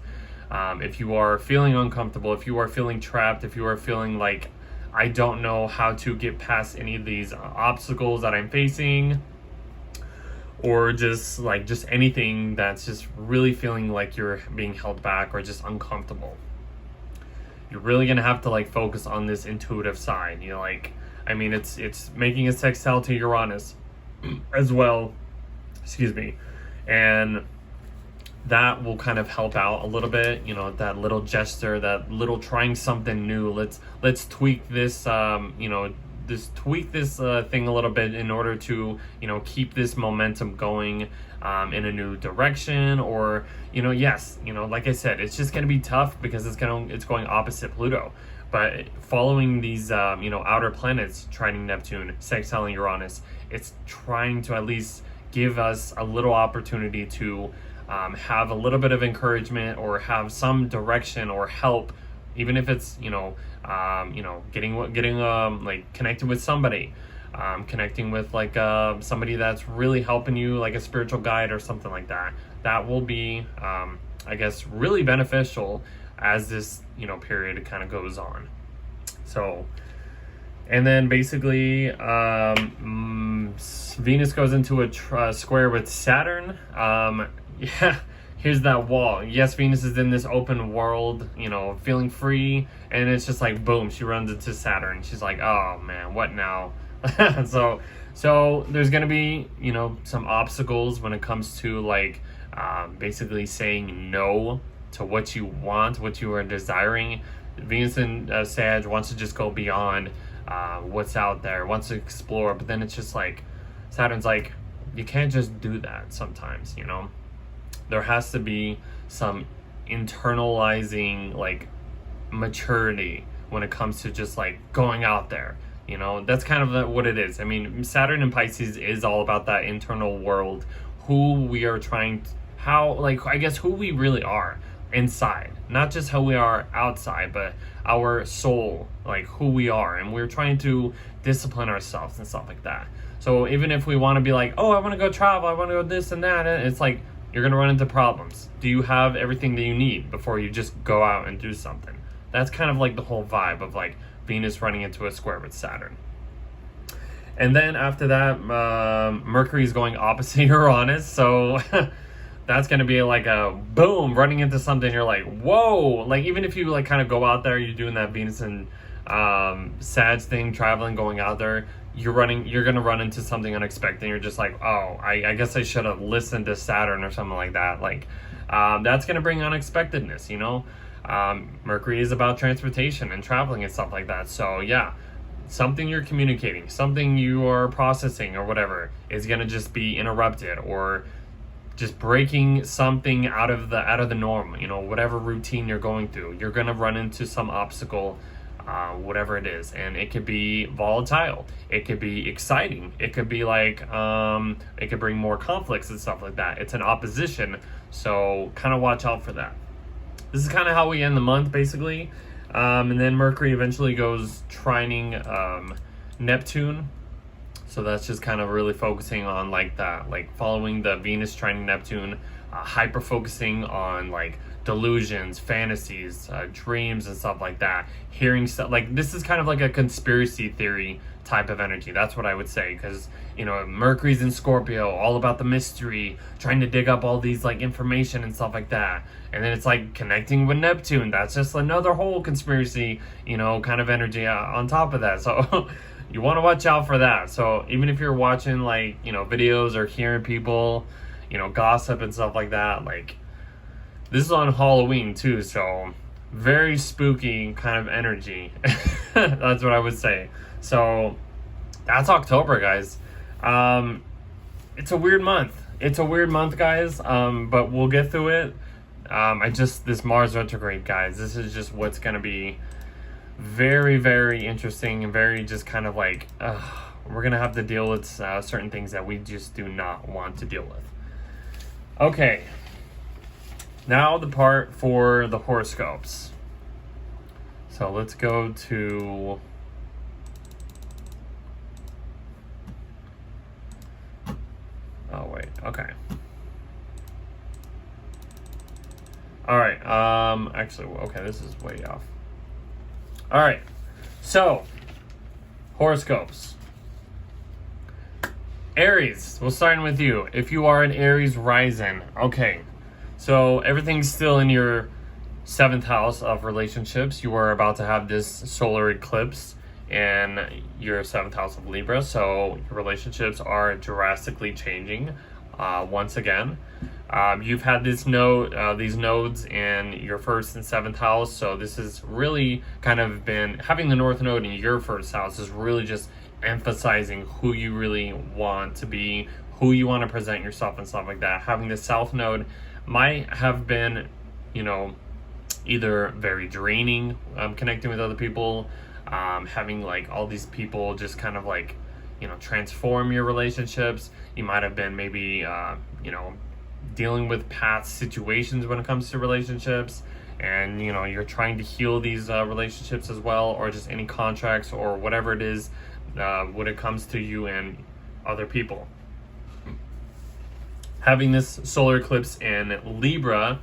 If you are feeling uncomfortable, if you are feeling trapped, if you are feeling like, I don't know how to get past any of these obstacles that I'm facing, or just anything that's just really feeling like you're being held back or just uncomfortable, you're really gonna have to like focus on this intuitive side. You know, like, I mean, it's making a sextile to Uranus as well, excuse me, and that will kind of help out a little bit. You know, that little gesture, that little trying something new. Let's tweak this, you know, tweak this thing a little bit in order to, you know, keep this momentum going in a new direction. Or, you know, yes, you know, like I said, it's just going to be tough because it's going opposite Pluto. But following these, you know, outer planets, trining Neptune, sextiling Uranus, it's trying to at least give us a little opportunity to have a little bit of encouragement or have some direction or help, even if it's, you know, getting like connected with somebody, connecting with like somebody that's really helping you, like a spiritual guide or something like that. That will be, I guess, really beneficial as this, you know, period kind of goes on. So, and then basically, Venus goes into a square with Saturn. Yeah. Here's that wall. Yes, Venus is in this open world, you know, feeling free, and it's just like, boom, she runs into Saturn. She's like, oh man, what now? So there's gonna be, you know, some obstacles when it comes to like basically saying no to what you want, what you are desiring. Venus in Sag wants to just go beyond what's out there, wants to explore, but then it's just like, Saturn's like, you can't just do that sometimes, you know? There has to be some internalizing, like, maturity when it comes to just, like, going out there. You know, that's kind of what it is. I mean, Saturn in Pisces is all about that internal world, who we are trying to, how, like, I guess who we really are inside. Not just how we are outside, but our soul, like, who we are. And we're trying to discipline ourselves and stuff like that. So even if we want to be like, oh, I want to go travel, I want to go this and that, and it's like, you're going to run into problems. Do you have everything that you need before you just go out and do something? That's kind of like the whole vibe of like Venus running into a square with Saturn. And then after that, Mercury is going opposite Uranus. So that's going to be like a boom, running into something. You're like, whoa. Like, even if you like kind of go out there, you're doing that Venus and Sag thing, traveling, going out there, you're going to run into something unexpected. You're just like, oh, I guess I should have listened to Saturn or something like that. Like, that's going to bring unexpectedness, you know? Mercury is about transportation and traveling and stuff like that. So yeah, something you're communicating, something you are processing or whatever is going to just be interrupted, or just breaking something out of the norm, you know, whatever routine you're going through. You're going to run into some obstacle, whatever it is, and it could be volatile, it could be exciting, it could be like it could bring more conflicts and stuff like that. It's an opposition, so kind of watch out for that. This is kind of how we end the month, basically. And then Mercury eventually goes trining Neptune, so that's just kind of really focusing on like that, like following the Venus trining Neptune, hyper focusing on like delusions, fantasies, dreams and stuff like that. Hearing stuff like this is kind of like a conspiracy theory type of energy. That's what I would say, because, you know, Mercury's in Scorpio, all about the mystery, trying to dig up all these like information and stuff like that. And then it's like connecting with Neptune. That's just another whole conspiracy, you know, kind of energy on top of that. So you want to watch out for that. So even if you're watching like, you know, videos or hearing people, you know, gossip and stuff like that, like, this is on Halloween too, so very spooky kind of energy. That's what I would say. So that's October, guys. It's a weird month. It's a weird month, guys, but we'll get through it. This Mars retrograde, guys, this is just what's going to be very, very interesting and very just kind of like, we're going to have to deal with certain things that we just do not want to deal with. Okay. Now the part for the horoscopes. So let's go to... Oh, wait. Okay. All right. Actually, okay, this is way off. All right. So, horoscopes. Aries, we'll start with you. If you are an Aries rising, okay. So, everything's still in your 7th house of relationships. You are about to have this solar eclipse in your 7th house of Libra, so your relationships are drastically changing once again. You've had these nodes in your 1st and 7th house, so this is really kind of been, having the North Node in your 1st house is really just emphasizing who you really want to be, who you want to present yourself and stuff like that. Having the South Node might have been, either very draining, connecting with other people, having like all these people just kind of like, transform your relationships. You might have been maybe, dealing with past situations when it comes to relationships, and you're trying to heal these relationships as well, or just any contracts or whatever it is when it comes to you and other people. Having this solar eclipse in Libra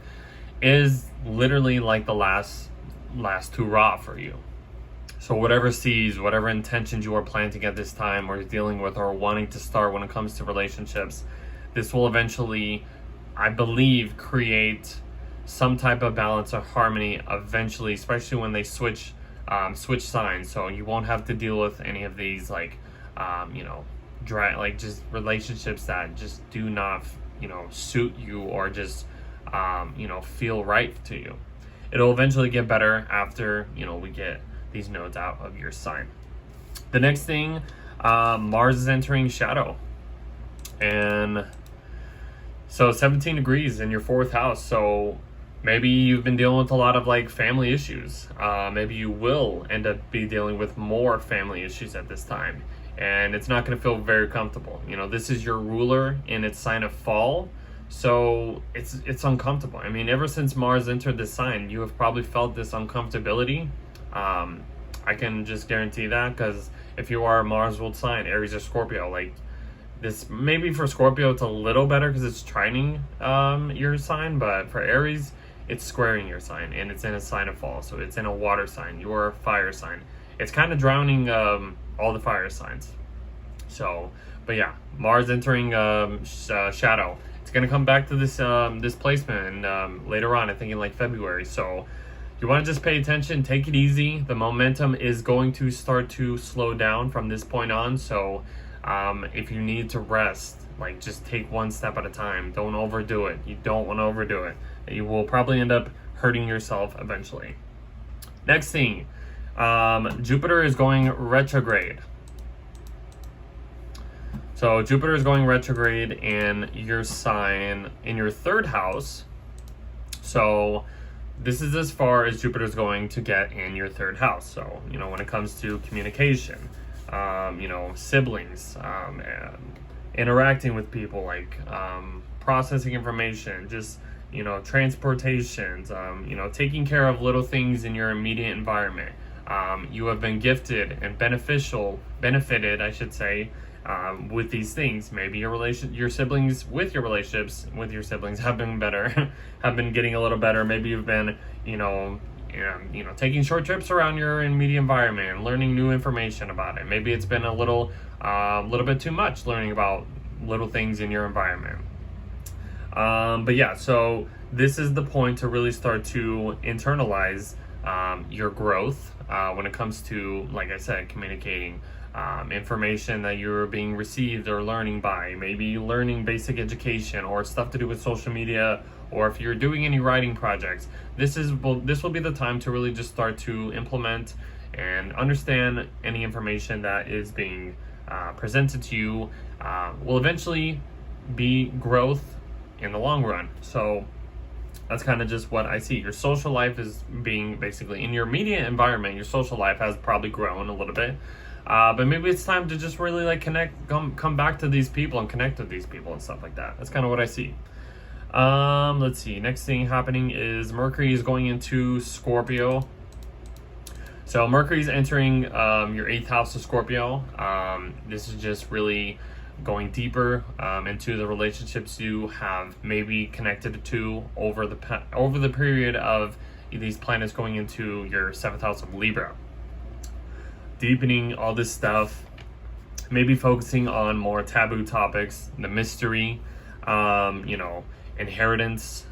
is literally like the last hurrah for you. So whatever seeds, whatever intentions you are planting at this time or dealing with or wanting to start when it comes to relationships, this will eventually, I believe, create some type of balance or harmony eventually, especially when they switch signs. So you won't have to deal with any of these like just relationships that just do not suit you or just feel right to you. It'll eventually get better after we get these nodes out of your sign. The next thing, Mars is entering shadow, and so 17 degrees in your 4th house. So maybe you've been dealing with a lot of like family issues. Maybe you will end up be dealing with more family issues at this time, and it's not going to feel very comfortable. This is your ruler in its sign of fall, so it's uncomfortable. I mean, ever since Mars entered this sign, you have probably felt this uncomfortability. I can just guarantee that, because if you are a Mars ruled sign, Aries or Scorpio, like this, maybe for Scorpio it's a little better because it's trining your sign, but for Aries it's squaring your sign, and it's in a sign of fall, so it's in a water sign. You are a fire sign. It's kind of drowning all the fire signs. So, but yeah, Mars entering shadow. It's gonna come back to this placement later on, I think in like February. So you want to just pay attention, take it easy. The momentum is going to start to slow down from this point on. So if you need to rest, like just take one step at a time. Don't overdo it. You don't want to overdo it. You will probably end up hurting yourself eventually. Next thing, Jupiter is going retrograde. So Jupiter is going retrograde in your sign, in your 3rd house. So this is as far as Jupiter is going to get in your 3rd house. So, when it comes to communication, siblings, and interacting with people, like processing information, just, transportations, taking care of little things in your immediate environment. You have been gifted and benefited, I should say, with these things. Maybe your siblings with your relationships with your siblings have been better, have been getting a little better. Maybe you've been, taking short trips around your immediate environment and learning new information about it. Maybe it's been a little bit too much learning about little things in your environment. But yeah, so this is the point to really start to internalize your growth when it comes to, like I said, communicating information that you're being received or learning by, maybe learning basic education or stuff to do with social media, or if you're doing any writing projects, this will be the time to really just start to implement and understand any information that is being presented to you. Will eventually be growth in the long run. So That's kind of just what I see. Your social life is being basically in your immediate environment. Your social life has probably grown a little bit, but maybe it's time to just really like come back to these people and connect with these people and stuff like that. That's kind of what I see. Let's see. Next thing happening is Mercury is going into Scorpio. So Mercury is entering your 8th house of Scorpio. This is just really going deeper into the relationships you have maybe connected to over the period of these planets going into your 7th house of Libra. Deepening all this stuff, maybe focusing on more taboo topics, the mystery, inheritance.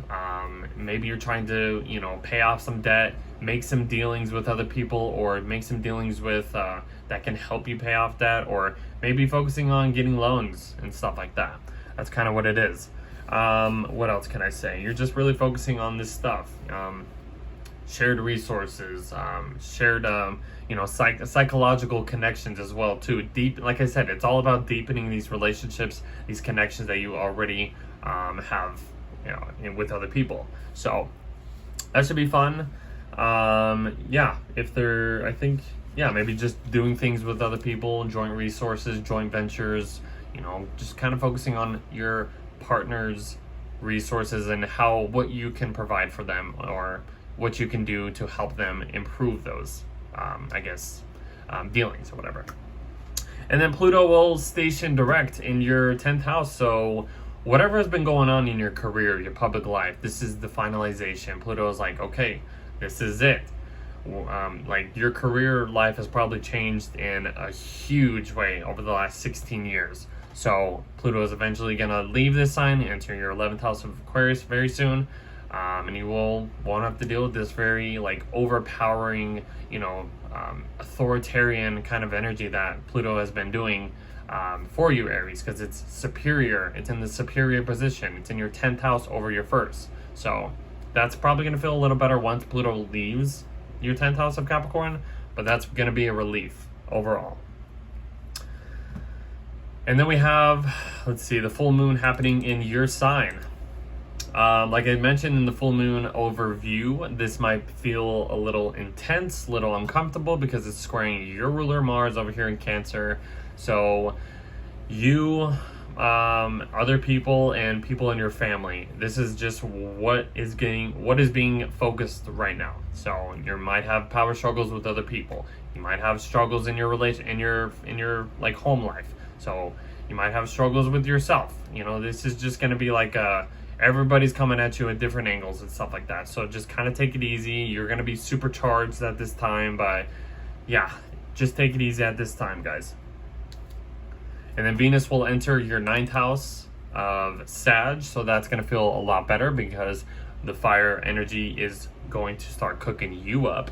Maybe you're trying to, pay off some debt, make some dealings with other people, or make some dealings with that can help you pay off debt, or maybe focusing on getting loans and stuff like that. That's kind of what it is. What else can I say? You're just really focusing on this stuff. Shared resources, shared, psychological connections as well too. Like I said, it's all about deepening these relationships, these connections that you already have, with other people. So that should be fun. Maybe just doing things with other people, joint resources, joint ventures, just kind of focusing on your partner's resources and what you can provide for them, or what you can do to help them improve those, dealings or whatever. And then Pluto will station direct in your 10th house. So whatever has been going on in your career, your public life, this is the finalization. Pluto is like, okay, this is it. Your career life has probably changed in a huge way over the last 16 years. So Pluto is eventually going to leave this sign, enter your 11th house of Aquarius very soon. And you won't have to deal with this very overpowering, authoritarian kind of energy that Pluto has been doing for you, Aries, because it's superior. It's in the superior position. It's in your 10th house over your first. So that's probably going to feel a little better once Pluto leaves your 10th house of Capricorn, but that's going to be a relief overall. And then we have, the full moon happening in your sign. Like I mentioned in the full moon overview, this might feel a little intense, a little uncomfortable, because it's squaring your ruler Mars over here in Cancer. So you, other people, and people in your family, this is just what is being focused right now. So you might have power struggles with other people. You might have struggles in your in your home life. So you might have struggles with yourself. This is just going to be everybody's coming at you at different angles and stuff like that. So just kind of take it easy. You're going to be supercharged at this time, but yeah, just take it easy at this time, guys. And then Venus will enter your 9th house of Sag. So that's going to feel a lot better, because the fire energy is going to start cooking you up,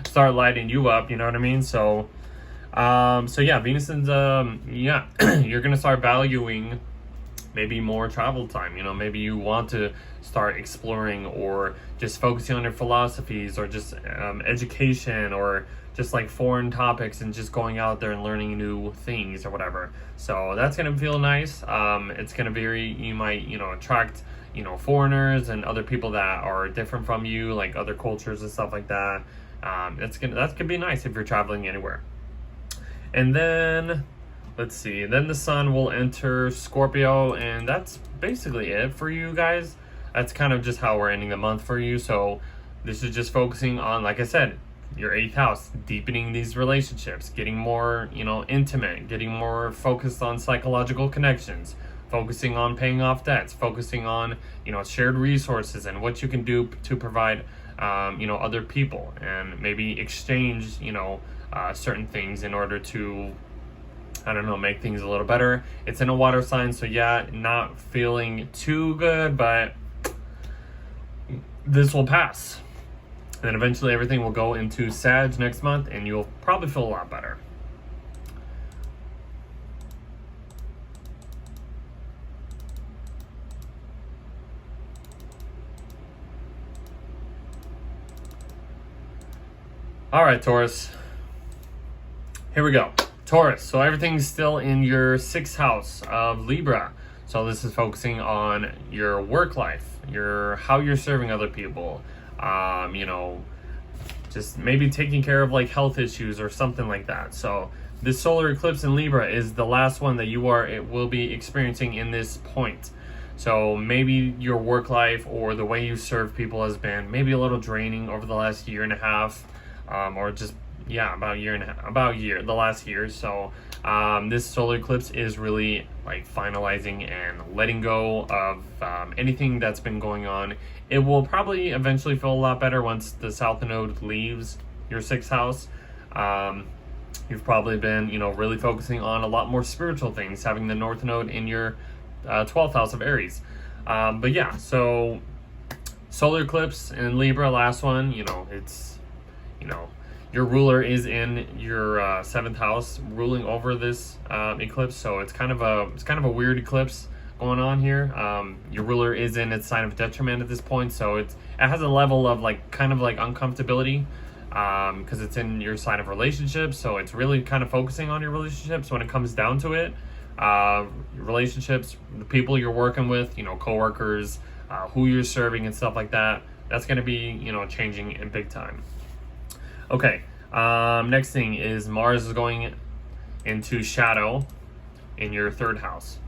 start lighting you up. You know what I mean? So Venus is, you're going to start valuing maybe more travel time. Maybe you want to start exploring, or just focusing on your philosophies, or just education, or just foreign topics, and just going out there and learning new things or whatever. So that's going to feel nice. It's going to you might attract foreigners and other people that are different from you, like other cultures and stuff like that. That could be nice if you're traveling anywhere. And then then the sun will enter Scorpio, and that's basically it for you guys. That's kind of just how we're ending the month for you. So this is just focusing on, like I said, your 8th house, deepening these relationships, getting more, intimate, getting more focused on psychological connections, focusing on paying off debts, focusing on, shared resources and what you can do to provide, other people, and maybe exchange, certain things in order to, make things a little better. It's in a water sign, so yeah, not feeling too good, but this will pass. And then eventually everything will go into Sag next month, and you'll probably feel a lot better. All right, Taurus. Here we go. Taurus, so everything's still in your 6th house of Libra. So this is focusing on your work life, how you're serving other people, just maybe taking care of like health issues or something like that. So this solar eclipse in Libra is the last one that it will be experiencing in this point. So maybe your work life or the way you serve people has been maybe a little draining over the last year and a half, or just about a year, the last year. So this solar eclipse is really like finalizing and letting go of anything that's been going on. It will probably eventually feel a lot better once the South Node leaves your 6th house. You've probably been, really focusing on a lot more spiritual things, having the North Node in your 12th house of Aries. But yeah, so solar eclipse in Libra, last one, it's, your ruler is in your 7th house, ruling over this eclipse. So it's kind of a weird eclipse going on here. Your ruler is in its sign of detriment at this point, so it has a level of kind of uncomfortability, because it's in your sign of relationships. So it's really kind of focusing on your relationships when it comes down to it. Relationships, the people you're working with, coworkers, who you're serving and stuff like that. That's going to be, changing in big time. Okay, next thing is Mars is going into shadow in your 3rd house.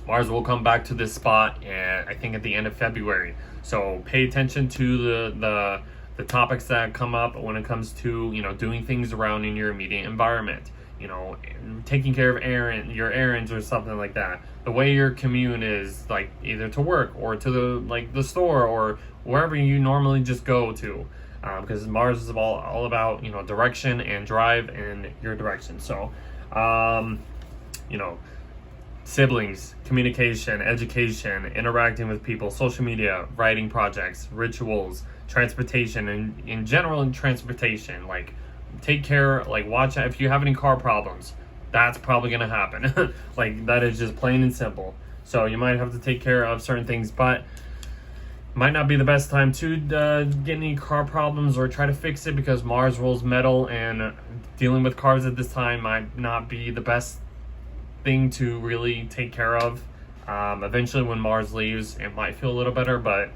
Mars will come back to this spot, I think at the end of February. So pay attention to the topics that come up when it comes to, doing things around in your immediate environment. Taking care of your errands or something like that. The way your commute is, like either to work or to the store or wherever you normally just go to. Because Mars is all about, direction and drive in your direction. So, siblings, communication, education, interacting with people, social media, writing projects, rituals, transportation, and in general in transportation, take care, watch out if you have any car problems. That's probably going to happen. That is just plain and simple. So you might have to take care of certain things, but might not be the best time to get any car problems or try to fix it, because Mars rules metal, and dealing with cars at this time might not be the best thing to really take care of. Eventually when Mars leaves, it might feel a little better, but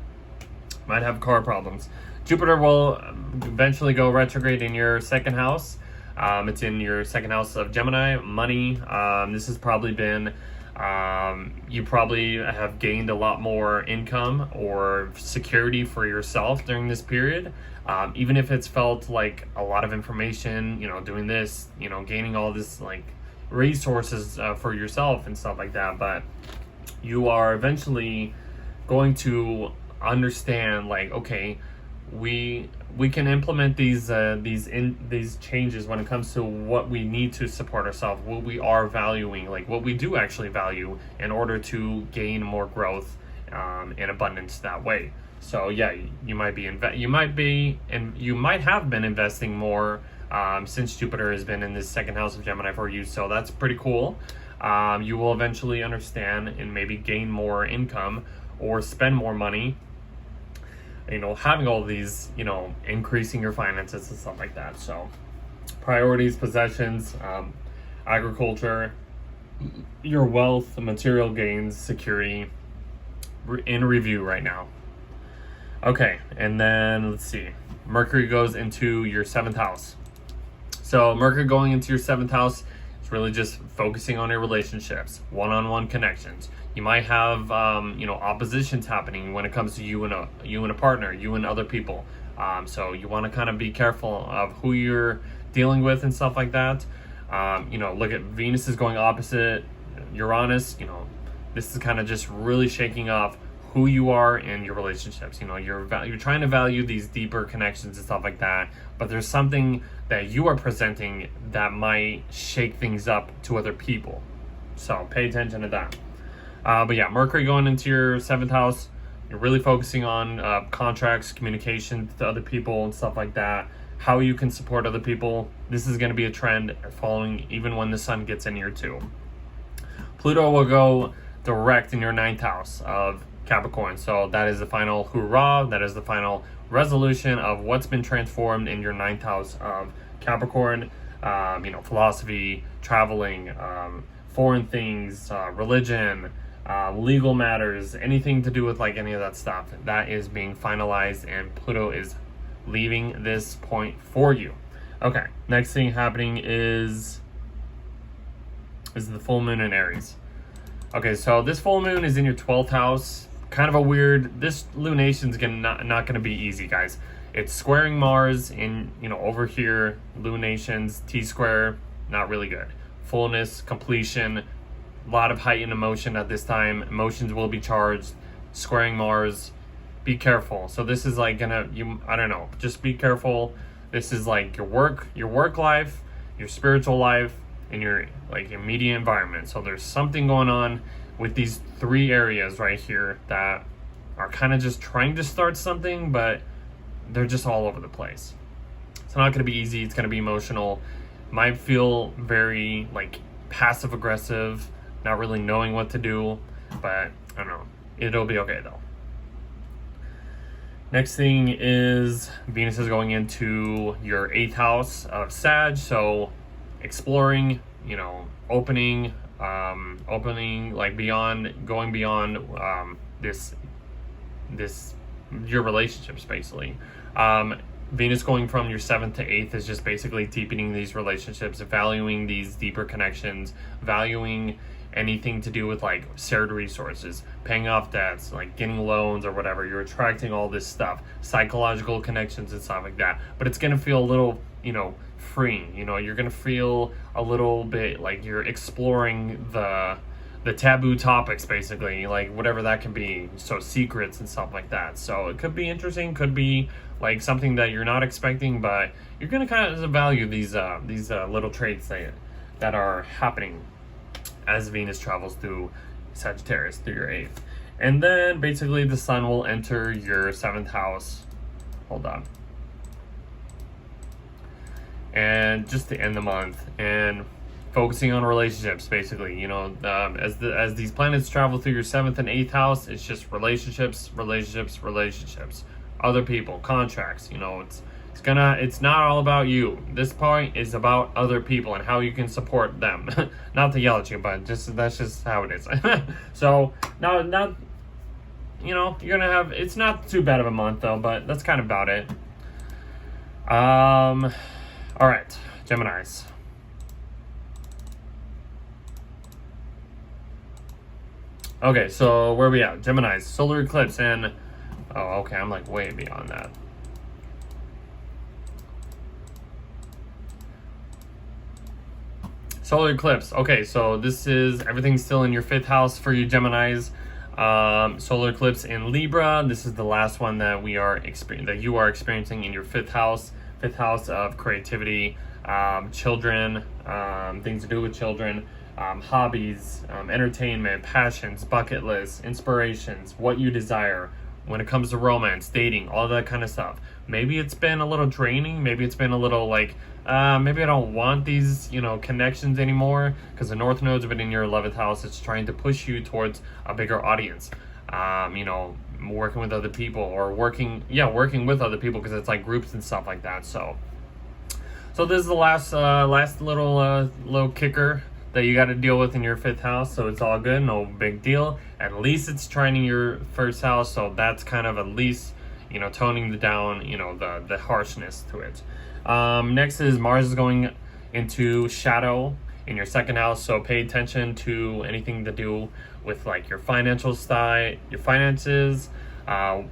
might have car problems. Jupiter will eventually go retrograde in your 2nd house. It's in your 2nd house of Gemini, money. This has probably been, you probably have gained a lot more income or security for yourself during this period. Even if it's felt like a lot of information, doing this, gaining all this resources for yourself and stuff like that. But you are eventually going to understand, okay, we can implement these changes when it comes to what we need to support ourselves, what we are valuing, what we do actually value, in order to gain more growth and abundance that way. So yeah, you might have been investing more since Jupiter has been in this 2nd house of Gemini for you. So that's pretty cool. You will eventually understand and maybe gain more income or spend more money, having all these, increasing your finances and stuff like that. So priorities, possessions, agriculture, your wealth, material gains, security, in review right now. Okay, and then let's see. Mercury goes into your 7th house. So Mercury going into your 7th house is really just focusing on your relationships, one-on-one connections. You might have, oppositions happening when it comes to you and a partner, you and other people. So you want to kind of be careful of who you're dealing with and stuff like that. Look at Venus is going opposite Uranus. This is kind of just really shaking off who you are in your relationships. You're trying to value these deeper connections and stuff like that, but there's something that you are presenting that might shake things up to other people. So pay attention to that. But yeah, Mercury going into your 7th house, you're really focusing on contracts, communication to other people and stuff like that, how you can support other people. This is going to be a trend following even when the sun gets in here too. Pluto will go direct in your 9th house of Capricorn. So that is the final hurrah. That is the final resolution of what's been transformed in your 9th house of Capricorn. Philosophy, traveling, foreign things, religion, legal matters, anything to do with like any of that stuff, that is being finalized, and Pluto is leaving this point for you. Okay, next thing happening is the full moon in Aries. Okay, so this full moon is in your 12th house. Kind of a weird, this lunation's not going to be easy, guys. It's squaring Mars in, over here, lunations, T-square, not really good. Fullness, completion, a lot of heightened emotion at this time. Emotions will be charged. Squaring Mars, be careful. So this is like I don't know, just be careful. This is like your work life, your spiritual life, and your like immediate environment. So there's something going on with these three areas right here that are kind of just trying to start something, but they're just all over the place. It's not going to be easy. It's going to be emotional. Might feel very like passive aggressive, not really knowing what to do, but I don't know. It'll be okay though. Next thing is Venus is going into your 8th house of Sag, so exploring, opening, like going beyond this your relationships basically. Venus going from your 7th to 8th is just basically deepening these relationships, valuing these deeper connections, valuing anything to do with like shared resources, paying off debts, like getting loans or whatever. You're attracting all this stuff, psychological connections and stuff like that. But it's going to feel a little, freeing. You're going to feel a little bit like you're exploring the taboo topics, basically, like whatever that can be. So secrets and stuff like that. So it could be interesting, could be like something that you're not expecting, but you're going to kind of value these little traits that are happening as Venus travels through Sagittarius, through your 8th. And then basically the sun will enter your 7th house. Hold on. And just to end the month and focusing on relationships, basically, as these planets travel through your 7th and 8th house, it's just relationships, other people, contracts. It's not all about you. This point is about other people and how you can support them. Not to yell at you, but that's just how it is. So now you're gonna have, it's not too bad of a month though, but that's kind of about it. All right, Geminis. Okay, so where are we at? Geminis, solar eclipse, and okay, I'm like way beyond that. Solar eclipse. Okay, so this is everything's still in your 5th house for you Geminis. Solar eclipse in Libra. This is the last one that you are experiencing in your 5th house. 5th house of creativity, children, things to do with children, hobbies, entertainment, passions, bucket lists, inspirations, what you desire when it comes to romance, dating, all that kind of stuff. Maybe it's been a little draining. Maybe it's been a little like, maybe I don't want these, connections anymore, because the North Node's been in your 11th house. It's trying to push you towards a bigger audience. Working with other people, or working with other people, because it's like groups and stuff like that. So this is the last little kicker that you got to deal with in your 5th house. So it's all good, no big deal. At least it's trining your 1st house, so that's kind of at least toning down the harshness to it. Next is Mars is going into shadow in your 2nd house, so pay attention to anything to do with like your financial side, your finances,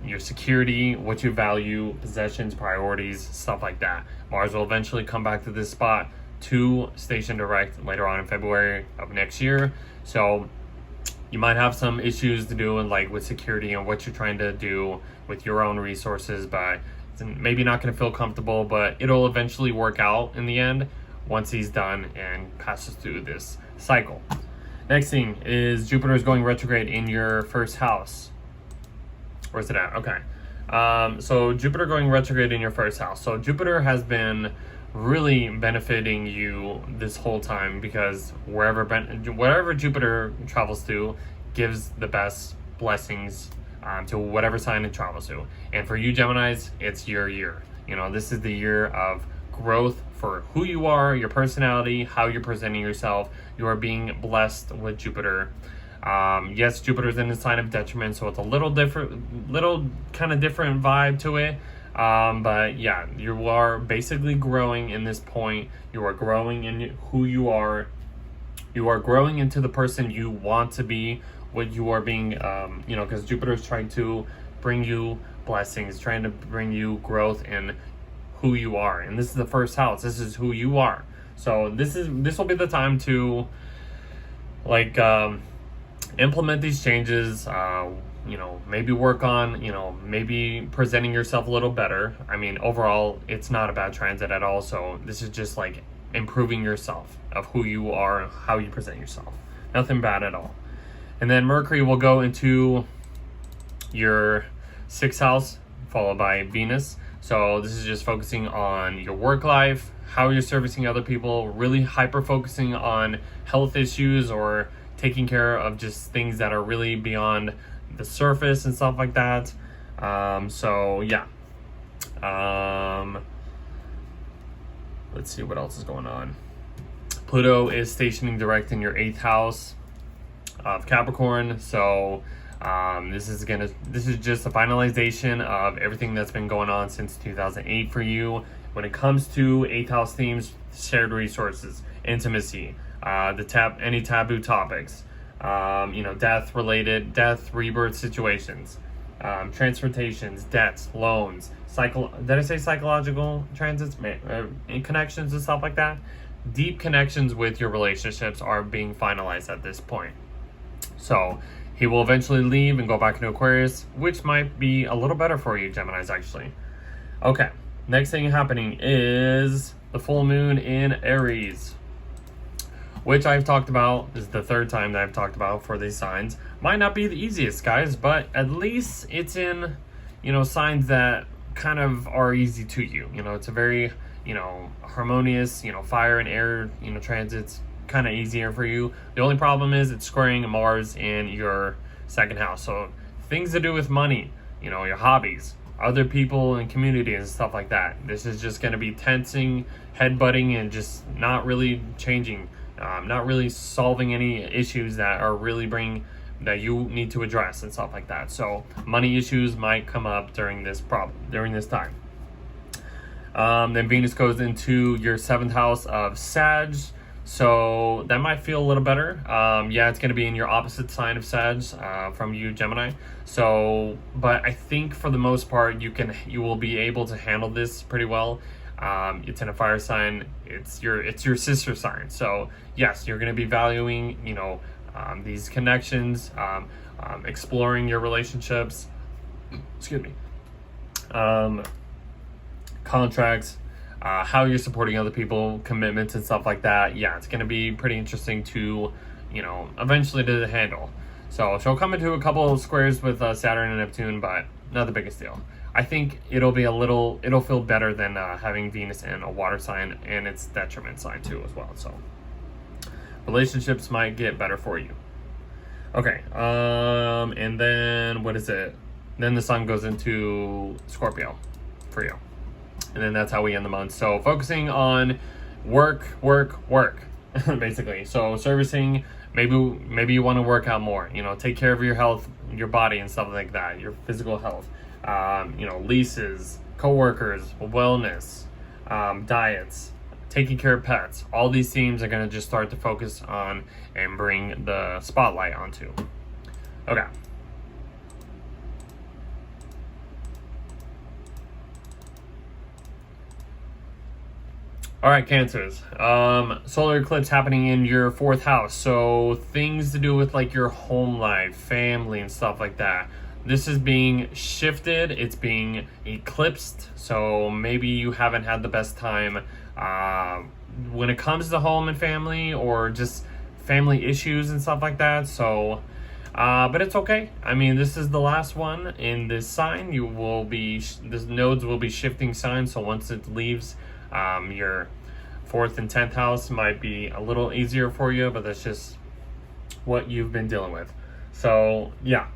your security, what you value, possessions, priorities, stuff like that. Mars will eventually come back to this spot to station direct later on in February of next year. So you might have some issues to do with security and what you're trying to do with your own resources, but it's maybe not going to feel comfortable, but it'll eventually work out in the end once he's done and passes through this cycle. Next thing is Jupiter is going retrograde in your 1st house. Where's it at? Okay. So Jupiter going retrograde in your 1st house. So Jupiter has been really benefiting you this whole time, because wherever Jupiter travels to gives the best blessings to whatever sign it travels to. And for you Geminis, it's your year. This is the year of growth for who you are, your personality, how you're presenting yourself. You are being blessed with Jupiter. Yes, Jupiter's in the sign of detriment, so it's a little kind of different vibe to it. But yeah, you are basically growing in this point. You are growing in who you are. You are growing into the person you want to be. What you are being, because Jupiter is trying to bring you blessings, trying to bring you growth in who you are. And this is the first house. This is who you are. So this will be the time to implement these changes. Maybe work on, maybe presenting yourself a little better. I mean, overall, it's not a bad transit at all. So this is just like improving yourself of who you are, how you present yourself. Nothing bad at all. And then Mercury will go into your 6th house, followed by Venus. So this is just focusing on your work life, how you're servicing other people, really hyper focusing on health issues or taking care of just things that are really beyond the surface and stuff like that. Let's see what else is going on. Pluto is stationing direct in your 8th house of Capricorn. So this is just a finalization of everything that's been going on since 2008 for you. When it comes to 8th house themes, shared resources, intimacy, any taboo topics, death, rebirth situations, transportations, debts, loans, did I say psychological transits, connections and stuff like that? Deep connections with your relationships are being finalized at this point. So he will eventually leave and go back into Aquarius, which might be a little better for you, Geminis, actually. Okay, next thing happening is the full moon in Aries, which I've talked about. This is the 3rd time that I've talked about for these signs. Might not be the easiest, guys, but at least it's in, signs that kind of are easy to you. It's a very, harmonious, fire and air, transits, kind of easier for you. The only problem is it's squaring Mars in your 2nd house. So things to do with money, your hobbies, other people and communities and stuff like that. This is just going to be tensing, headbutting, and just not really changing, not really solving any issues that are really that you need to address and stuff like that. So money issues might come up during this time. Then Venus goes into your 7th house of Sag. So that might feel a little better. It's going to be in your opposite sign of Sag from you, Gemini. So, but I think for the most part, you will be able to handle this pretty well. It's in a fire sign. It's your sister sign. So yes, you're going to be valuing, these connections, exploring your relationships. Excuse me. Contracts. How you're supporting other people, commitments and stuff like that. Yeah, it's going to be pretty interesting to, eventually to handle. So she'll come into a couple of squares with Saturn and Neptune, but not the biggest deal. I think it'll feel better than having Venus in a water sign and its detriment sign too as well. So relationships might get better for you. Okay, and then what is it? Then the sun goes into Scorpio for you. And then that's how we end the month. So focusing on work, basically. So servicing, maybe you want to work out more, take care of your health, your body and stuff like that, your physical health, leases, coworkers, wellness, diets, taking care of pets. All these themes are going to just start to focus on and bring the spotlight onto. Okay. All right, Cancers. Solar eclipse happening in your 4th house. So things to do with like your home life, family and stuff like that. This is being shifted. It's being eclipsed. So maybe you haven't had the best time when it comes to home and family or just family issues and stuff like that. So, but it's okay. I mean, this is the last one in this sign. This nodes will be shifting signs. So once it leaves, your 4th and 10th house might be a little easier for you, but that's just what you've been dealing with. So yeah,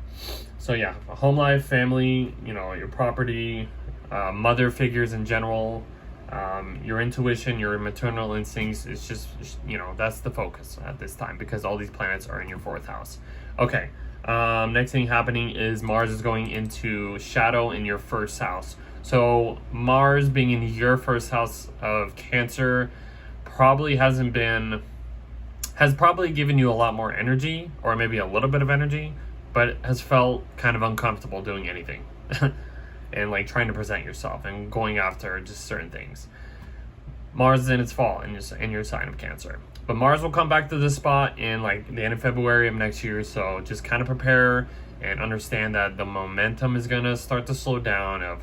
home life, family, your property, mother figures in general, Your intuition, your maternal instincts, it's just, that's the focus at this time because all these planets are in your 4th house. Okay, next thing happening is Mars is going into shadow in your 1st house. So Mars being in your 1st house of Cancer probably has probably given you a lot more energy, or maybe a little bit of energy, but has felt kind of uncomfortable doing anything. And like trying to present yourself and going after just certain things. Mars is in its fall in your sign of Cancer. But Mars will come back to this spot in like the end of February of next year. So just kind of prepare and understand that the momentum is going to start to slow down of,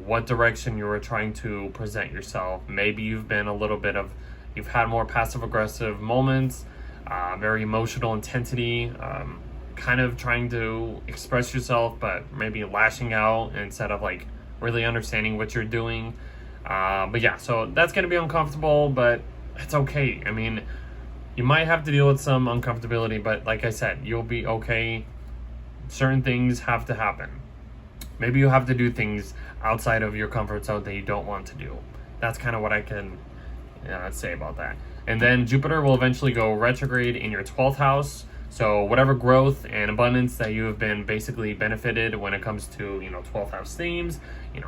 what direction you were trying to present yourself. Maybe you've had more passive aggressive moments, very emotional intensity, kind of trying to express yourself, but maybe lashing out instead of like really understanding what you're doing. But yeah, so that's going to be uncomfortable, but it's okay. I mean, you might have to deal with some uncomfortability, but like I said, you'll be okay. Certain things have to happen. Maybe you have to do things outside of your comfort zone that you don't want to do. That's kind of what I can say about that. And then Jupiter will eventually go retrograde in your 12th house. So whatever growth and abundance that you have been basically benefited when it comes to, 12th house themes,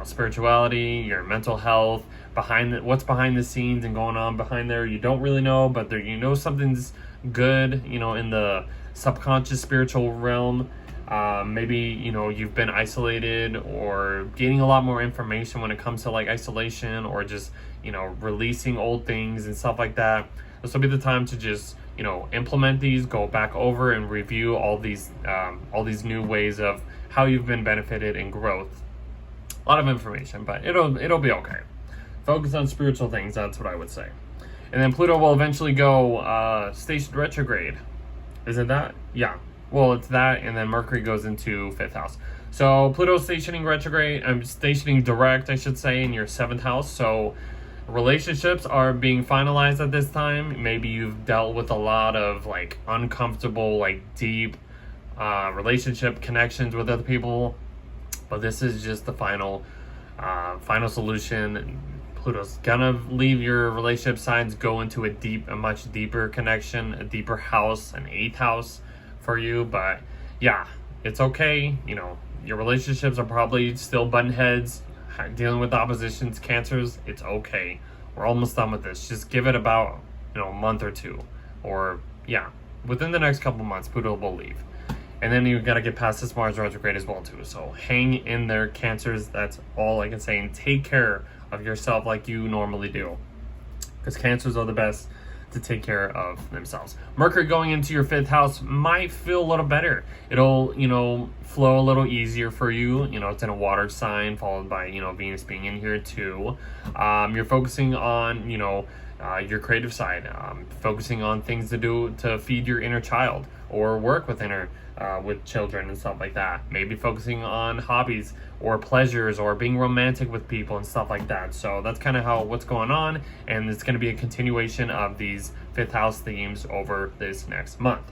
spirituality, your mental health, what's behind the scenes and going on behind there, you don't really know, but there, something's good, in the subconscious spiritual realm. Maybe, you've been isolated or gaining a lot more information when it comes to like isolation or just, releasing old things and stuff like that. This will be the time to just, implement these, go back over and review all these new ways of how you've been benefited in growth. A lot of information, but it'll be okay. Focus on spiritual things, that's what I would say. And then Pluto will eventually go stationed retrograde. Is it that? Yeah. Well, it's that, and then Mercury goes into 5th house. So Pluto stationing direct, I should say, in your 7th house. So relationships are being finalized at this time. Maybe you've dealt with a lot of like uncomfortable, like deep relationship connections with other people, but this is just the final solution. Pluto's gonna leave your relationship signs, go into a much deeper connection, a deeper house, an 8th house for you. But yeah, it's okay. Your relationships are probably still button heads, dealing with oppositions, Cancers. It's okay. We're almost done with this. Just give it about a month or two, or within the next couple months, Pluto will leave. And then you gotta get past this Mars retrograde as well too. So hang in there, Cancers. That's all I can say. And take care of yourself like you normally do, because Cancers are the best to take care of themselves. Mercury going into your 5th house might feel a little better. It'll, flow a little easier for you. It's in a water sign, followed by, Venus being in here too. You're focusing on, your creative side, focusing on things to do to feed your inner child or work with with children and stuff like that. Maybe focusing on hobbies or pleasures or being romantic with people and stuff like that. So that's kind of what's going on, and it's going to be a continuation of these 5th house themes over this next month.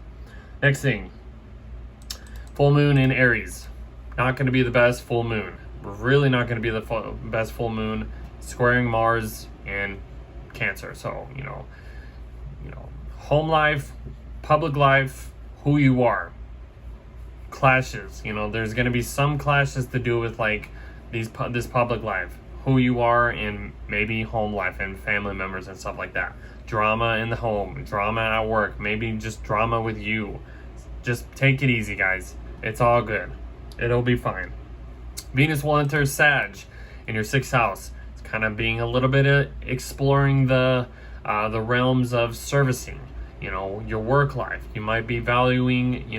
Next thing, full moon in Aries. Not going to be the best full moon. Really not going to be the best full moon. Squaring Mars and Cancer. So, home life, public life, who you are. Clashes. There's going to be some clashes to do with like this public life, who you are, and maybe home life and family members and stuff like that. Drama in the home, drama at work, maybe just drama with you. Just take it easy, guys. It's all good. It'll be fine. Venus will enter Sag in your 6th house. It's kind of being a little bit exploring the realms of servicing, your work life. You might be valuing,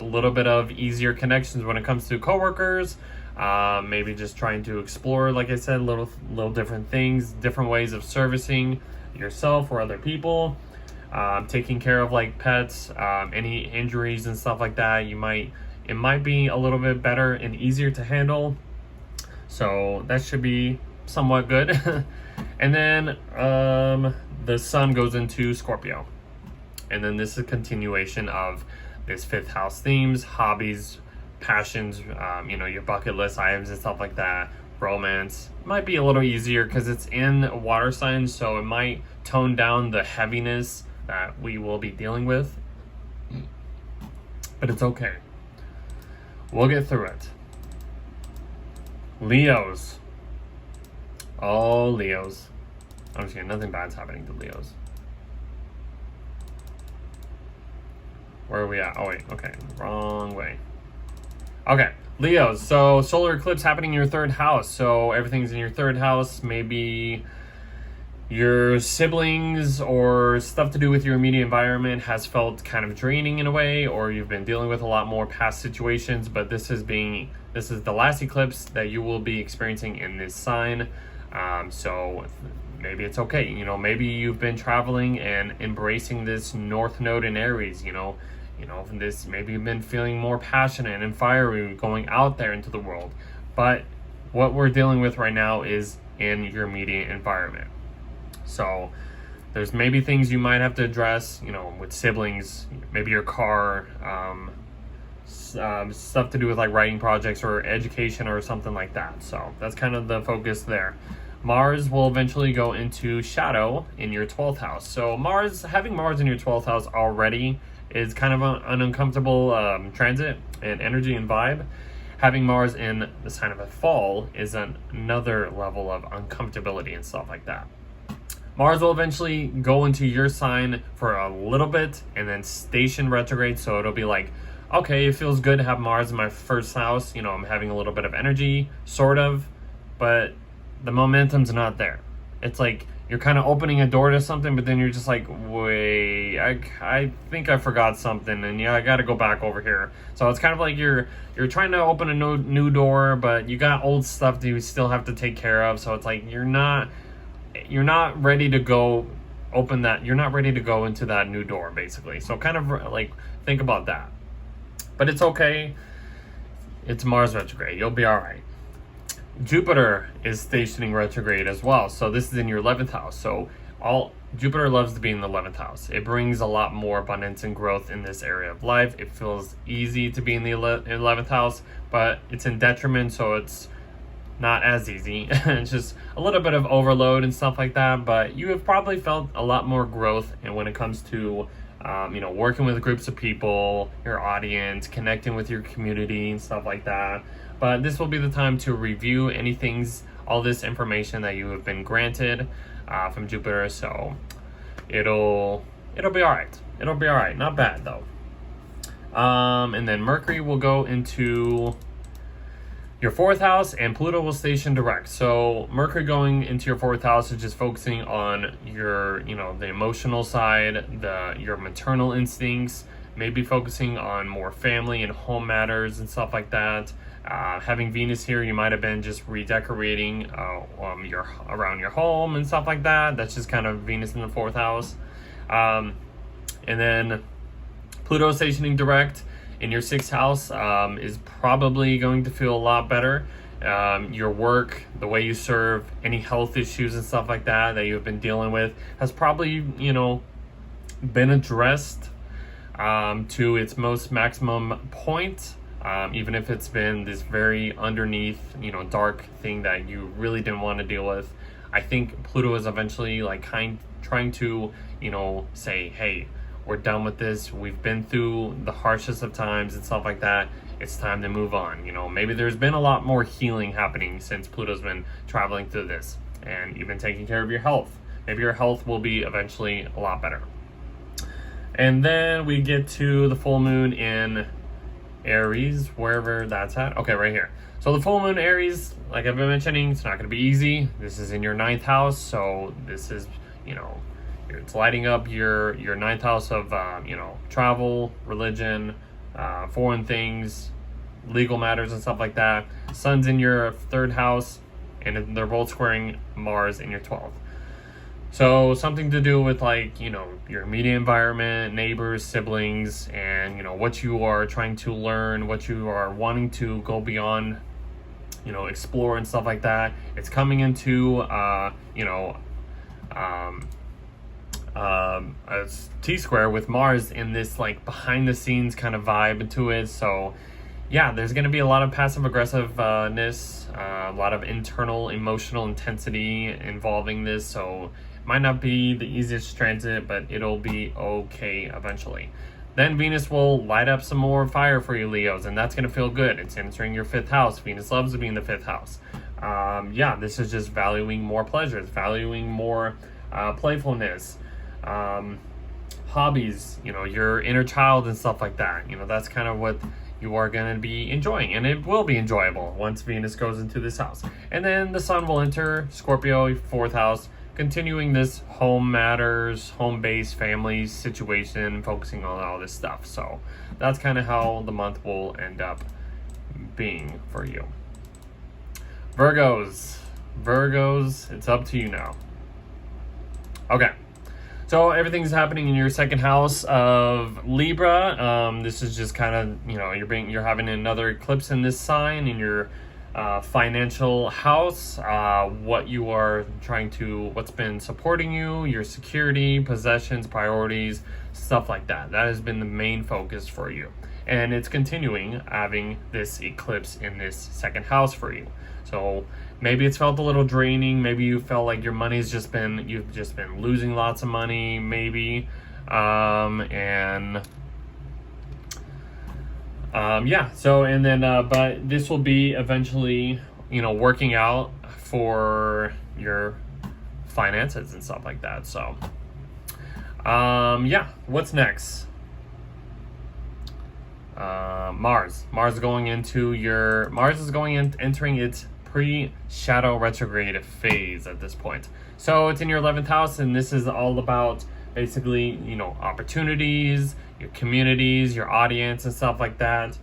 a little bit of easier connections when it comes to coworkers. Maybe just trying to explore, like I said, little different things, different ways of servicing yourself or other people. Taking care of like pets, any injuries and stuff like that. It might be a little bit better and easier to handle. So that should be somewhat good. And then the sun goes into Scorpio. And then this is a continuation of this 5th house themes, hobbies, passions, your bucket list items and stuff like that. romance. Might be a little easier because it's in water signs, so it might tone down the heaviness that we will be dealing with. But it's okay. We'll get through it. Leos. Oh, Leos. I'm just kidding. Nothing bad's happening to Leos. Where are we at? Oh, wait. Okay. Wrong way. Okay. Leos. So, solar eclipse happening in your third house. So, everything's in your third house. Maybe your siblings or stuff to do with your immediate environment has felt kind of draining in a way, or you've been dealing with a lot more past situations, but this is the last eclipse that you will be experiencing in this sign. So maybe it's okay. Maybe you've been traveling and embracing this North Node in Aries, this, maybe you've been feeling more passionate and fiery going out there into the world. But what we're dealing with right now is in your immediate environment. So there's maybe things you might have to address, with siblings, maybe your car, stuff to do with like writing projects or education or something like that. So that's kind of the focus there. Mars will eventually go into shadow in your 12th house. So having Mars in your 12th house already is kind of an uncomfortable transit and energy and vibe. Having Mars in the sign of a fall is another level of uncomfortability and stuff like that. Mars will eventually go into your sign for a little bit and then station retrograde. So it'll be like, okay, it feels good to have Mars in my first house. I'm having a little bit of energy, sort of, but the momentum's not there. It's like you're kind of opening a door to something, but then you're just like, wait, I think I forgot something, and I got to go back over here. So it's kind of like you're trying to open a new door, but you got old stuff that you still have to take care of. So it's like you're not ready to go open that. You're not ready to go into that new door, basically. So kind of like think about that. But it's okay. It's Mars retrograde. You'll be all right. Jupiter is stationing retrograde as well. So this is in your 11th house. So Jupiter loves to be in the 11th house. It brings a lot more abundance and growth in this area of life. It feels easy to be in the 11th house, but it's in detriment, so it's not as easy. It's just a little bit of overload and stuff like that, but you have probably felt a lot more growth and when it comes to working with groups of people, your audience, connecting with your community and stuff like that. But this will be the time to review all this information that you have been granted from Jupiter. So it'll be all right. It'll be all right. Not bad though. And then Mercury will go into your 4th house and Pluto will station direct. So Mercury going into your 4th house is just focusing on your, the emotional side, your maternal instincts, maybe focusing on more family and home matters and stuff like that. Having Venus here, you might have been just redecorating around your home and stuff like that. That's just kind of Venus in the 4th house. And then Pluto stationing direct in your 6th house is probably going to feel a lot better. Your work, the way you serve, any health issues and stuff like that you've been dealing with has probably, been addressed to its most maximum point. Even if it's been this very underneath, dark thing that you really didn't want to deal with. I think Pluto is eventually trying to, say, hey, we're done with this. We've been through the harshest of times and stuff like that. It's time to move on. Maybe there's been a lot more healing happening since Pluto's been traveling through this and you've been taking care of your health. Maybe your health will be eventually a lot better. And then we get to the full moon in Aries, wherever that's at. Okay, right here. So the full moon Aries, like I've been mentioning, it's not going to be easy. This is in your 9th house, so this is, it's lighting up your 9th house of, travel, religion, foreign things, legal matters and stuff like that. Sun's in your 3rd house, and they're both squaring Mars in your 12th. So something to do with your immediate environment, neighbors, siblings, and what you are trying to learn, what you are wanting to go beyond, explore and stuff like that. It's coming into a T-square with Mars in this behind the scenes kind of vibe to it. So yeah, there's going to be a lot of passive aggressiveness, a lot of internal emotional intensity involving this. So it might not be the easiest transit, but it'll be okay eventually. Then Venus will light up some more fire for you, Leos, and that's going to feel good. It's entering your 5th house. Venus loves to be in the 5th house. Yeah, this is just valuing more pleasures, valuing more playfulness, hobbies, your inner child and stuff like that. That's kind of what you are going to be enjoying, and it will be enjoyable once Venus goes into this house. And then the Sun will enter Scorpio, 4th house, continuing this home matters, home base, family situation, focusing on all this stuff. So that's kind of how the month will end up being for you. Virgos, it's up to you now. Okay. So everything's happening in your 2nd house of Libra. This is just kind of, you're having another eclipse in this sign in your financial house. What's been supporting you, your security, possessions, priorities, stuff like that. That has been the main focus for you. And it's continuing having this eclipse in this 2nd house for you. So maybe it's felt a little draining. Maybe you felt like you've just been losing lots of money, maybe. But this will be eventually, working out for your finances and stuff like that. So, what's next? Mars is entering its pre-shadow retrograde phase at this point. So it's in your 11th house, and this is all about basically, opportunities, your communities, your audience and stuff like that.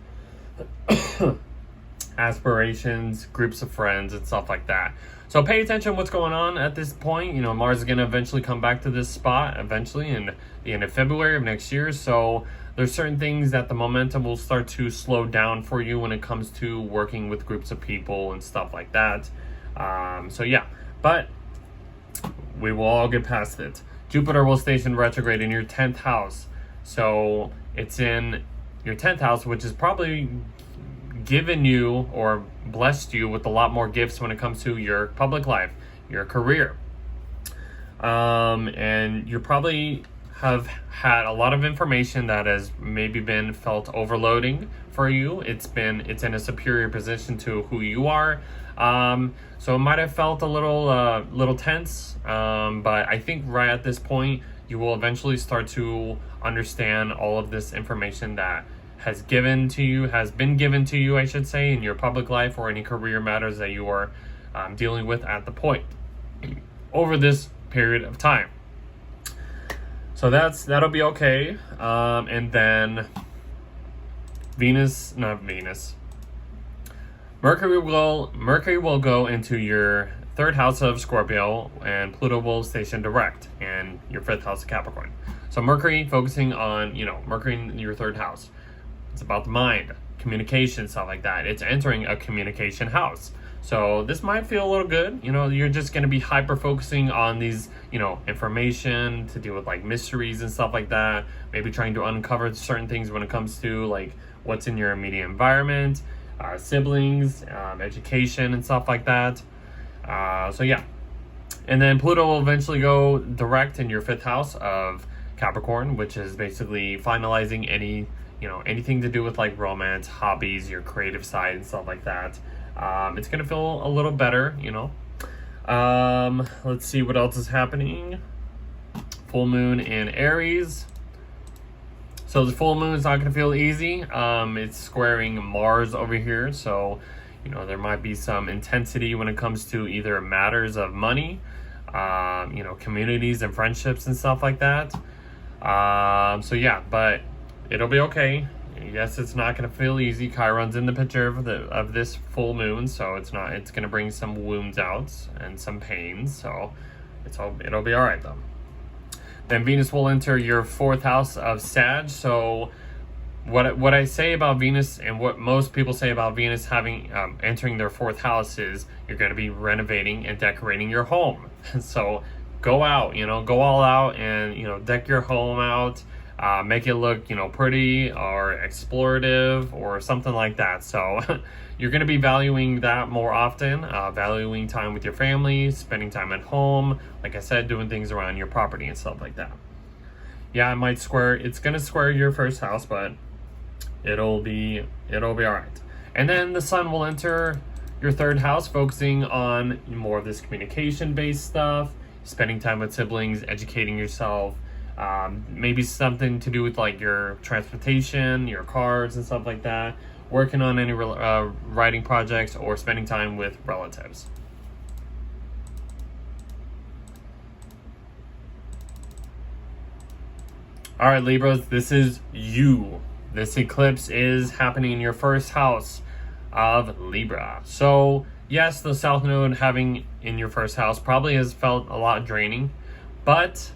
Aspirations, groups of friends and stuff like that. So pay attention to what's going on at this point. Mars is going to eventually come back to this spot eventually in the end of February of next year. So there's certain things that the momentum will start to slow down for you when it comes to working with groups of people and stuff like that. But we will all get past it. Jupiter will station retrograde in your 10th house. So it's in your 10th house, which is probably given you or blessed you with a lot more gifts when it comes to your public life, your career. And you probably have had a lot of information that has maybe been felt overloading for you. It's in a superior position to who you are. So it might have felt a little tense. But I think right at this point, you will eventually start to understand all of this information that has been given to you, I should say, in your public life or any career matters that you are dealing with at the point over this period of time. So that'll be okay. And then Mercury will go into your 3rd house of Scorpio, and Pluto will station direct in your 5th house of Capricorn. So Mercury focusing on, Mercury in your 3rd house. It's about the mind, communication, stuff like that. It's entering a communication house. So this might feel a little good. You're just going to be hyper focusing on these, information to deal with like mysteries and stuff like that. Maybe trying to uncover certain things when it comes to like what's in your immediate environment, siblings, education and stuff like that. And then Pluto will eventually go direct in your 5th house of Capricorn, which is basically finalizing anything to do with like romance, hobbies, your creative side and stuff like that. It's going to feel a little better, Let's see what else is happening. Full moon in Aries. So the full moon is not going to feel easy. It's squaring Mars over here. So, there might be some intensity when it comes to either matters of money, communities and friendships and stuff like that. But it'll be okay. Yes, it's not going to feel easy. Chiron's in the picture of this full moon, so it's going to bring some wounds out and some pains. So it'll be all right though. Then Venus will enter your 4th house of Sag. So what I say about Venus and what most people say about Venus having entering their 4th house is you're going to be renovating and decorating your home. So go out, go all out and deck your home out. make it look, pretty or explorative or something like that. So you're going to be valuing that more often, valuing time with your family, spending time at home, like I said, doing things around your property and stuff like that. Yeah, it's going to square your first house, but it'll be all right. And then the sun will enter your third house, focusing on more of this communication-based stuff, spending time with siblings, educating yourself, maybe something to do with like your transportation, your cars and stuff like that, working on any writing projects, or spending time with relatives. All right, Libras, this is you. This eclipse is happening in your first house of Libra. So yes, the South Node having in your first house probably has felt a lot draining, but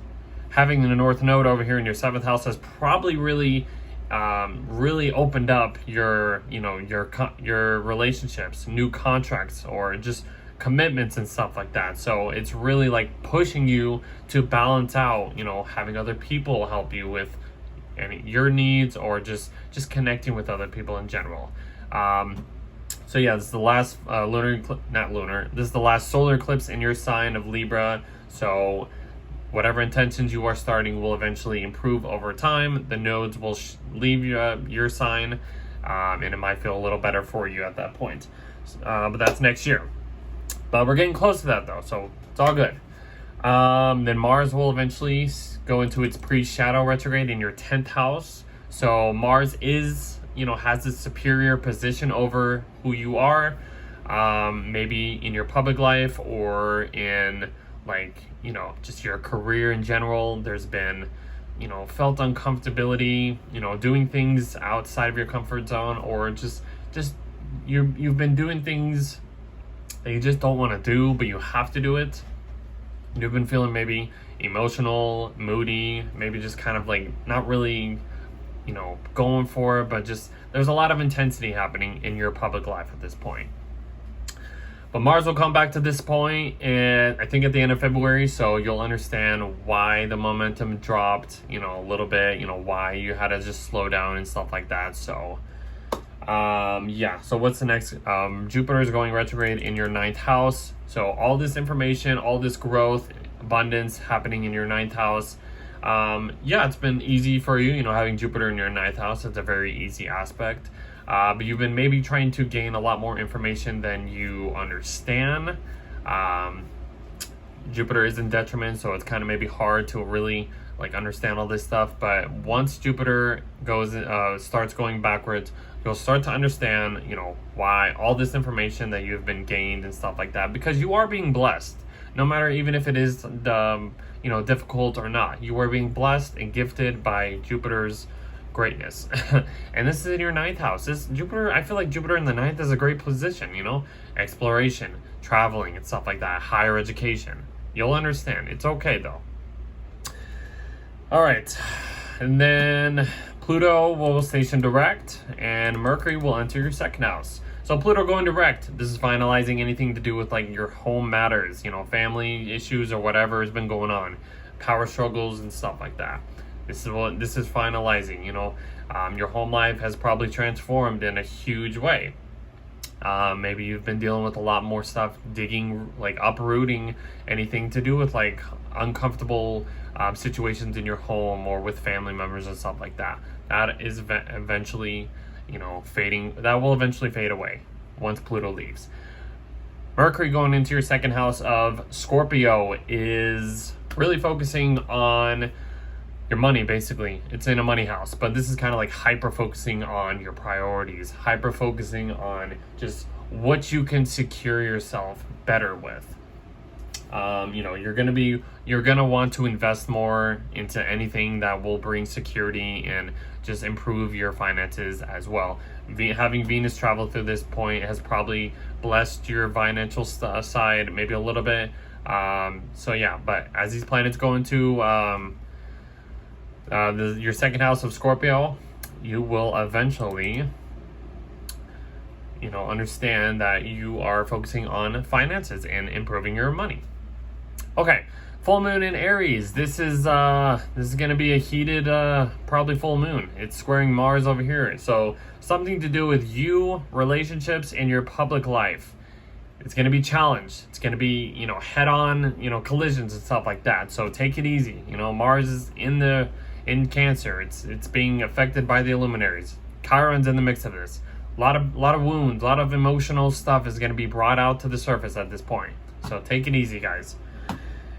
having the North Node over here in your seventh house has probably really opened up your relationships, new contracts, or just commitments and stuff like that. So it's really like pushing you to balance out, having other people help you with your needs, or just connecting with other people in general. So yeah, this is the last this is the last solar eclipse in your sign of Libra. So whatever intentions you are starting will eventually improve over time. The nodes will leave your sign, and it might feel a little better for you at that point. But that's next year. But we're getting close to that though, so it's all good. Then Mars will eventually go into its pre-shadow retrograde in your 10th house. So Mars has this superior position over who you are, maybe in your public life or in just your career in general. There's been, felt uncomfortability, doing things outside of your comfort zone, or just you've been doing things that you just don't want to do, but you have to do it. You've been feeling maybe emotional, moody, maybe just kind of like not really, going for it, but just there's a lot of intensity happening in your public life at this point. But Mars will come back to this point, and I think at the end of February, so you'll understand why the momentum dropped, a little bit, why you had to just slow down and stuff like that. So so what's the next? Jupiter is going retrograde in your 9th house. So all this information, all this growth, abundance happening in your 9th house. It's been easy for you, having Jupiter in your 9th house. It's a very easy aspect. But you've been maybe trying to gain a lot more information than you understand. Jupiter is in detriment, so it's kind of maybe hard to really understand all this stuff. But once Jupiter starts going backwards, you'll start to understand, why all this information that you've been gained and stuff like that, because you are being blessed. No matter even if it is difficult or not, you are being blessed and gifted by Jupiter's greatness. And this is in your 9th house. I feel like Jupiter in the 9th is a great position, exploration, traveling and stuff like that, higher education. You'll understand. It's okay though. All right. And then Pluto will station direct, and Mercury will enter your 2nd house. So Pluto going direct, this is finalizing anything to do with your home matters, family issues or whatever has been going on, power struggles and stuff like that. This is finalizing, your home life has probably transformed in a huge way. Maybe you've been dealing with a lot more stuff, digging, uprooting anything to do with uncomfortable situations in your home or with family members and stuff like that. That is eventually, fading. That will eventually fade away once Pluto leaves. Mercury going into your 2nd house of Scorpio is really focusing on your money, basically. It's in a money house, but this is kind of hyper focusing on your priorities, hyper focusing on just what you can secure yourself better with. You're gonna want to invest more into anything that will bring security and just improve your finances as well. Having Venus travel through this point has probably blessed your financial side maybe a little bit. But as these planets go into your 2nd house of Scorpio, you will eventually understand that you are focusing on finances and improving your money. Okay, Full moon in Aries. This is going to be a heated, probably full moon. It's squaring Mars over here. So something to do with you, relationships, and your public life. It's going to be challenged. It's going to be, head-on, collisions and stuff like that. So take it easy. Mars is in Cancer. It's being affected by the luminaries. Chiron's in the mix of this. A lot of wounds, a lot of emotional stuff is going to be brought out to the surface at this point. So take it easy, guys.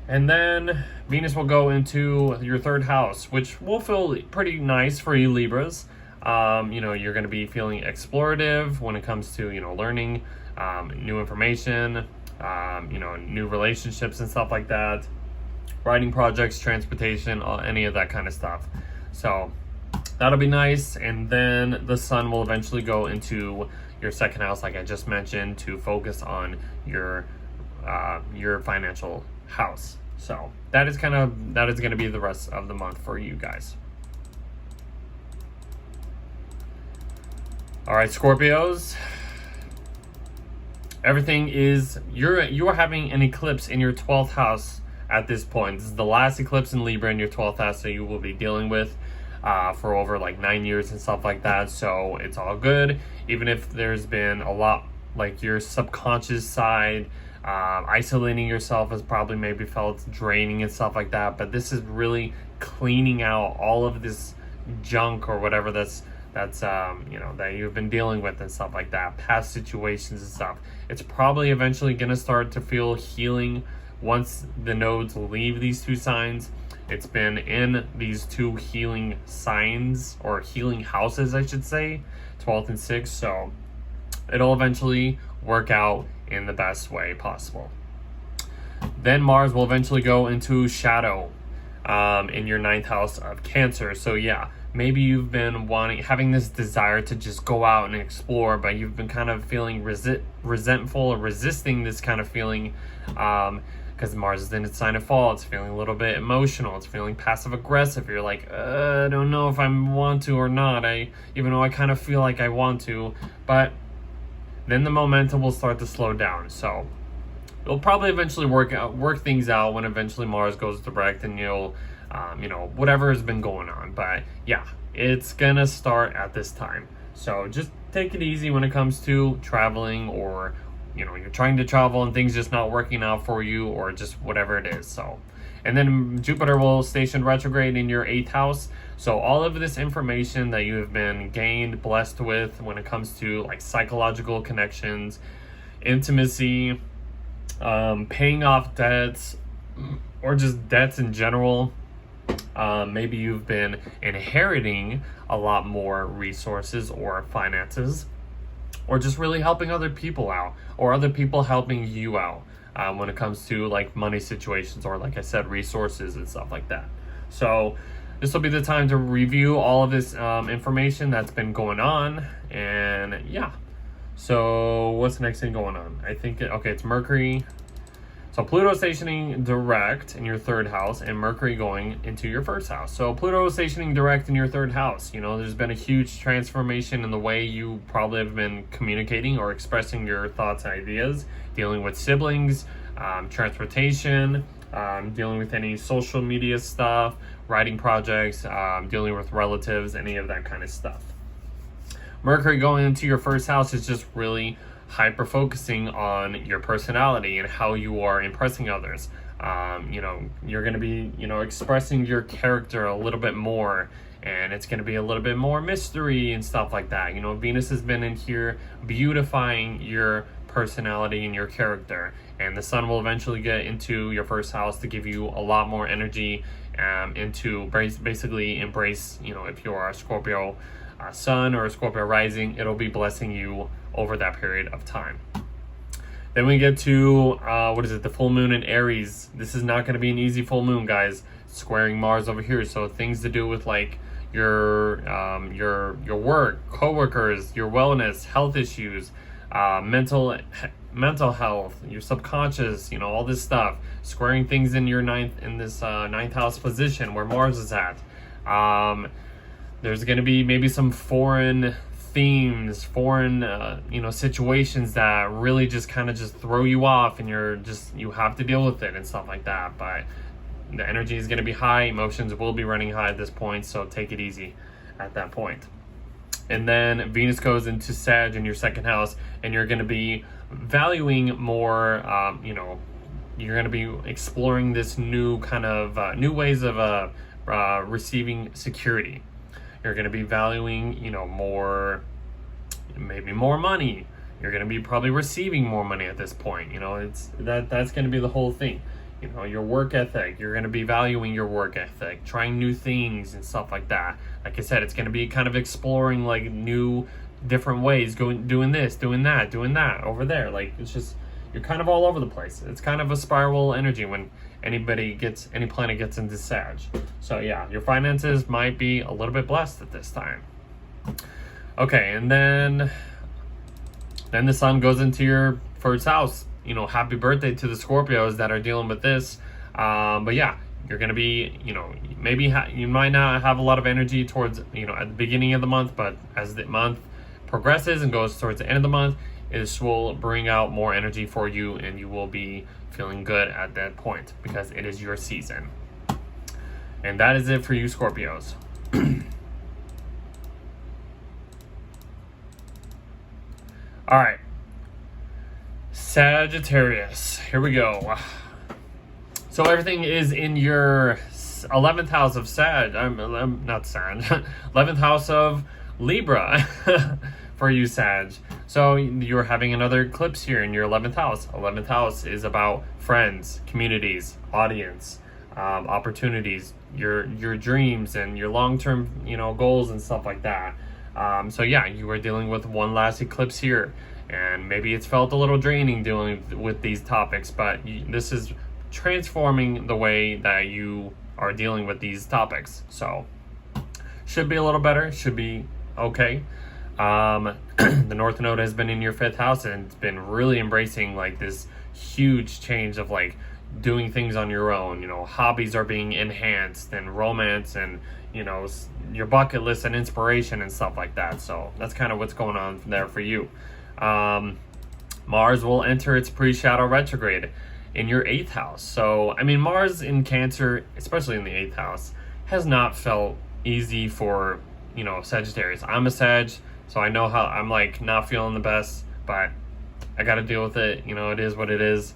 And then Venus will go into your third house, which will feel pretty nice for you Libras. You're going to be feeling explorative when it comes to, learning new information, new relationships and stuff like that. Writing projects, transportation, any of that kind of stuff. So that'll be nice. And then the sun will eventually go into your second house, like I just mentioned, to focus on your financial house. So that is going to be the rest of the month for you guys. All right, Scorpios. Everything is you're having an eclipse in your 12th house at this point. This is the last eclipse in Libra in your 12th house that you will be dealing with for over like 9 years and stuff like that. So it's all good, even if there's been a lot, like your subconscious side isolating yourself has probably maybe felt draining and stuff like that. But this is really cleaning out all of this junk or whatever that you've been dealing with and stuff like that, past situations and stuff. It's probably eventually going to start to feel healing once the nodes leave these two signs. It's been in these two healing signs, or healing houses I should say, 12th and 6th, so it'll eventually work out in the best way possible. Then Mars will eventually go into shadow in your 9th house of Cancer. So yeah, maybe you've been having this desire to just go out and explore, but you've been kind of feeling resentful or resisting this kind of feeling because Mars is in its sign of fall. It's feeling a little bit emotional. It's feeling passive aggressive. You're like, I don't know if I want to or not. Even though I kind of feel like I want to, but then the momentum will start to slow down. So it'll probably eventually work things out when eventually Mars goes direct, and you'll whatever has been going on. But yeah, it's gonna start at this time. So just take it easy when it comes to traveling, or you're trying to travel and things just not working out for you, or just whatever it is. So, and then Jupiter will station retrograde in your 8th house. So all of this information that you have been blessed with when it comes to like psychological connections, intimacy, paying off debts, or just debts in general. Maybe you've been inheriting a lot more resources or finances, or just really helping other people out, or other people helping you out when it comes to like money situations, or like I said, resources and stuff like that. So this will be the time to review all of this information that's been going on. And yeah, so what's the next thing going on? I think it's Mercury. So Pluto stationing direct in your 3rd house, and Mercury going into your 1st house. So Pluto stationing direct in your 3rd house. There's been a huge transformation in the way you probably have been communicating or expressing your thoughts and ideas, dealing with siblings, transportation, dealing with any social media stuff, writing projects, dealing with relatives, any of that kind of stuff. Mercury going into your 1st house is just really hyper focusing on your personality and how you are impressing others. You're going to be, expressing your character a little bit more, and it's going to be a little bit more mystery and stuff like that. Venus has been in here beautifying your personality and your character, and the sun will eventually get into your 1st house to give you a lot more energy and to basically embrace, if you are a Scorpio sun or a Scorpio rising, it'll be blessing you over that period of time. Then we get to the full moon in Aries. This is not going to be an easy full moon, guys. Squaring Mars over here, so things to do with like your work, coworkers, your wellness, health issues, mental health, your subconscious, all this stuff. Squaring things in your ninth house position where Mars is at. There's going to be maybe some foreign themes, foreign situations that really just kind of just throw you off, and you have to deal with it and stuff like that. But the energy is going to be high, emotions will be running high at this point, so take it easy at that point. And then Venus goes into Sag in your second house, and you're going to be valuing more, you're going to be exploring this new kind of new ways of receiving security. You're going to be valuing, more, maybe more money. You're going to be probably receiving more money at this point. That's going to be the whole thing. Your work ethic, you're going to be valuing your work ethic, trying new things and stuff like that. Like I said, it's going to be kind of exploring like new, different ways, doing this, doing that over there. Like, it's just, you're kind of all over the place. It's kind of a spiral energy when any planet gets into Sag. So yeah, your finances might be a little bit blessed at this time. Okay, and then the sun goes into your first house. Happy birthday to the Scorpios that are dealing with this. But yeah, you're going to be, maybe you might not have a lot of energy towards, at the beginning of the month, but as the month progresses and goes towards the end of the month, this will bring out more energy for you, and you will be feeling good at that point because it is your season. And that is it for you, Scorpios. All right. Sagittarius, here we go. So everything is in your 11th house of Sag. I'm not Sag. 11th house of Libra for you, Sag. So you're having another eclipse here in your 11th house. 11th house is about friends, communities, audience, opportunities, your dreams and your long-term, goals and stuff like that. So yeah, you are dealing with one last eclipse here. And maybe it's felt a little draining dealing with these topics, but this is transforming the way that you are dealing with these topics. So, should be a little better, should be okay. The North Node has been in your 5th house, and it's been really embracing like this huge change of like doing things on your own. Hobbies are being enhanced, and romance, and your bucket list and inspiration and stuff like that. So that's kind of what's going on there for you. Mars will enter its pre-shadow retrograde in your 8th house. So, Mars in Cancer, especially in the 8th house, has not felt easy for, Sagittarius. I'm a Sag, so I know how I'm like not feeling the best, but I got to deal with it. It is what it is.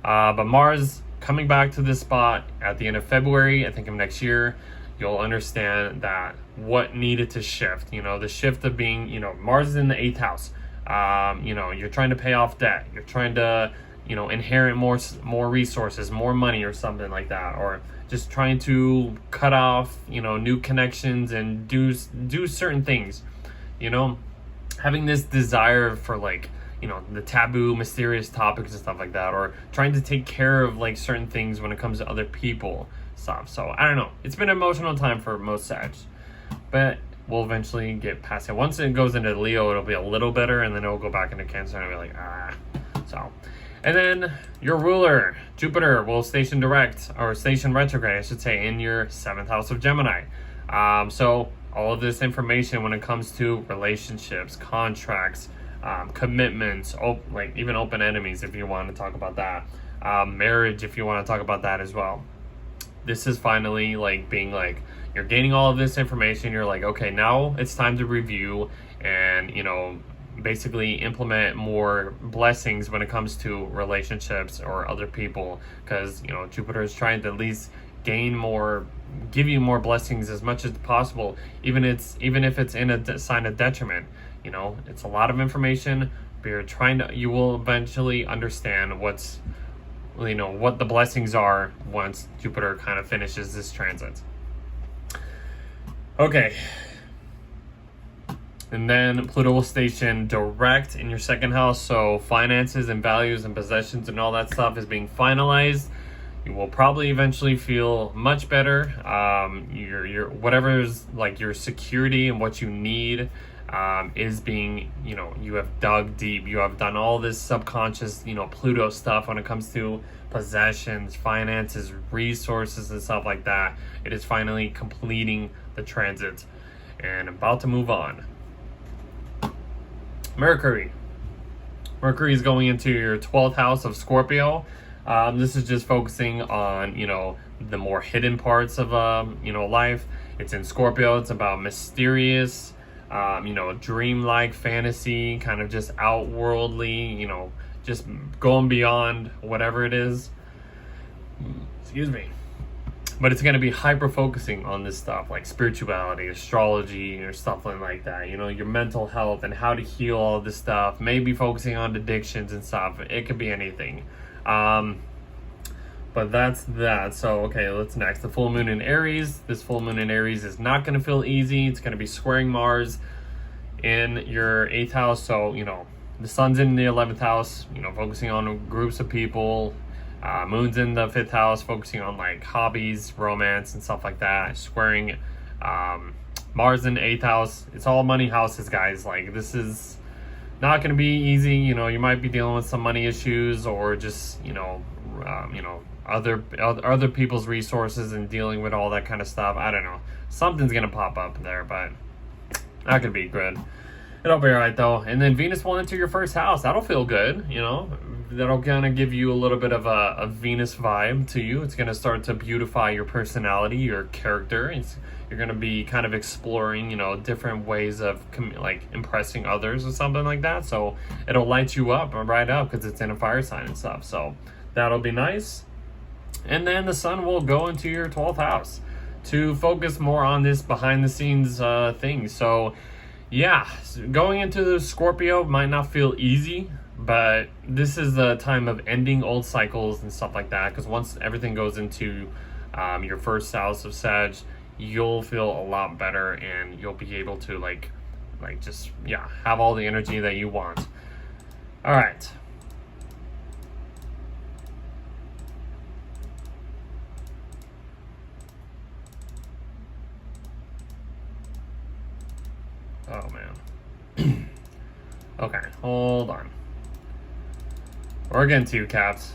But Mars coming back to this spot at the end of February, I think of next year, you'll understand that what needed to shift. The shift of being, Mars is in the 8th house. You're trying to pay off debt. You're trying to, inherit more resources, more money or something like that. Or just trying to cut off, new connections and do certain things. Having this desire for like, the taboo, mysterious topics and stuff like that. Or trying to take care of like certain things when it comes to other people stuff. So, I don't know. It's been an emotional time for most Sag. But we'll eventually get past it. Once it goes into Leo, it'll be a little better, and then it'll go back into Cancer, and I'll be like, So, and then your ruler, Jupiter, will station retrograde, I should say, in your 7th house of Gemini. So all of this information when it comes to relationships, contracts, commitments, like even open enemies, if you want to talk about that, marriage, if you want to talk about that as well. This is finally like being like, you're gaining all of this information. You're like, okay, now it's time to review and, basically implement more blessings when it comes to relationships or other people. Because, Jupiter is trying to at least give you more blessings as much as possible, even if it's in a sign of detriment. It's a lot of information, but you will eventually understand what the blessings are once Jupiter kind of finishes this transit. Okay. And then Pluto will station direct in your 2nd house. So finances and values and possessions and all that stuff is being finalized. You will probably eventually feel much better. Your whatever's like your security and what you need is being, you have dug deep. You have done all this subconscious, Pluto stuff when it comes to possessions, finances, resources, and stuff like that. It is finally completing the transit and about to move on. Mercury is going into your 12th house of Scorpio. This is just focusing on, the more hidden parts of life. It's in Scorpio. It's about mysterious, dreamlike fantasy, kind of just outworldly, just going beyond whatever it is. Excuse me. But it's going to be hyper focusing on this stuff like spirituality, astrology, or something like that. Your mental health and how to heal all this stuff. Maybe focusing on addictions and stuff. It could be anything. But that's that. So, okay, let's next. The full moon in Aries. This full moon in Aries is not going to feel easy. It's going to be squaring Mars in your 8th house. So, the sun's in the 11th house, focusing on groups of people. Moon's in the 5th house, focusing on like hobbies, romance, and stuff like that. Squaring Mars in the 8th house. It's all money houses, guys. Like, this is not going to be easy. You might be dealing with some money issues, or just other people's resources and dealing with all that kind of stuff. I don't know. Something's going to pop up there, but not going to be good. It'll be alright though. And then Venus will enter your 1st house. That'll feel good, That'll kind of give you a little bit of a Venus vibe to you. It's going to start to beautify your personality, your character. You're going to be kind of exploring, different ways of impressing others or something like that. So it'll light you up right up because it's in a fire sign and stuff. So that'll be nice. And then the sun will go into your 12th house to focus more on this behind the scenes thing. So yeah, going into the Scorpio might not feel easy, but this is the time of ending old cycles and stuff like that, because once everything goes into your 1st house of Sag, you'll feel a lot better, and you'll be able to have all the energy that you want. All right. Oh man. Okay, hold on. We're getting to you, Caps.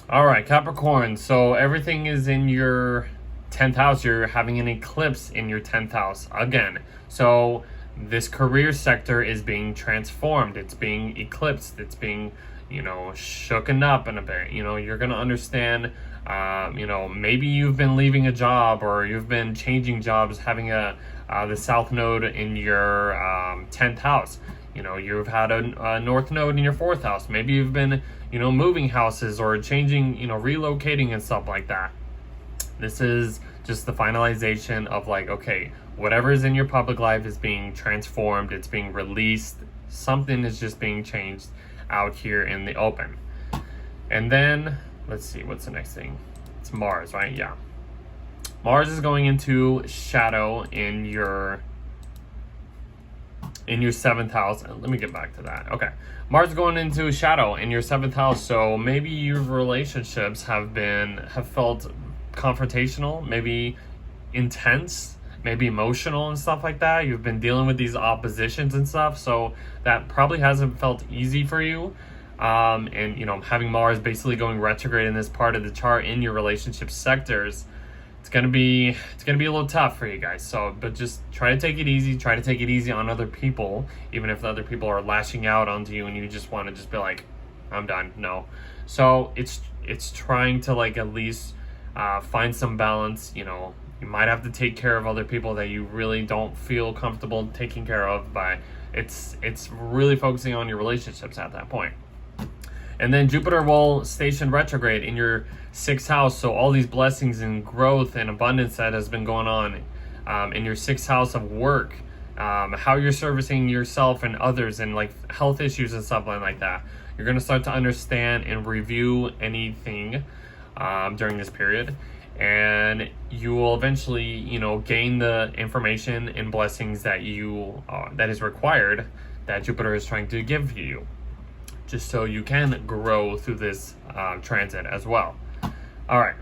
Alright, Capricorn. So everything is in your 10th house. You're having an eclipse in your 10th house again. So this career sector is being transformed. It's being eclipsed. It's being, shooken up in a bit. You're going to understand, maybe you've been leaving a job, or you've been changing jobs, having the South Node in your 10th house. You've had a North Node in your 4th house. Maybe you've been, moving houses or changing, relocating and stuff like that. This is just the finalization of okay, whatever is in your public life is being transformed. It's being released. Something is just being changed out here in the open. And then, let's see, what's the next thing? It's Mars, right? Yeah. Mars is going into shadow in your 7th house. Let me get back to that. Okay. Mars is going into shadow in your 7th house. So maybe your relationships have felt confrontational, maybe intense, maybe emotional and stuff like that. You've been dealing with these oppositions and stuff. So that probably hasn't felt easy for you. And having Mars basically going retrograde in this part of the chart in your relationship sectors, it's gonna be a little tough for you guys. So, but just try to take it easy. Try to take it easy on other people, even if the other people are lashing out onto you, and you just want to just be like, "I'm done." No. So it's trying to at least find some balance. You might have to take care of other people that you really don't feel comfortable taking care of, but it's really focusing on your relationships at that point. And then Jupiter will station retrograde in your 6th house. So all these blessings and growth and abundance that has been going on in your 6th house of work, how you're servicing yourself and others, and health issues and stuff like that. You're going to start to understand and review anything during this period. And you will eventually, gain the information and blessings that that is required, that Jupiter is trying to give you, just so you can grow through this transit as well. All right.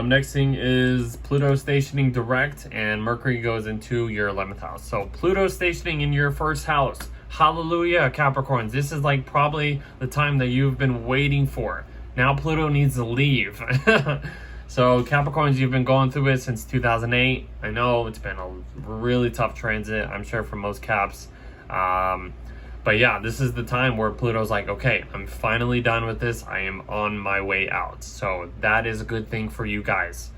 Next thing is Pluto stationing direct, and Mercury goes into your 11th house. So Pluto stationing in your 1st house. Hallelujah, Capricorns. This is probably the time that you've been waiting for. Now Pluto needs to leave. So Capricorns, you've been going through it since 2008. I know it's been a really tough transit, I'm sure, for most Caps. But But yeah, this is the time where Pluto's like, okay, I'm finally done with this. I am on my way out. So that is a good thing for you guys.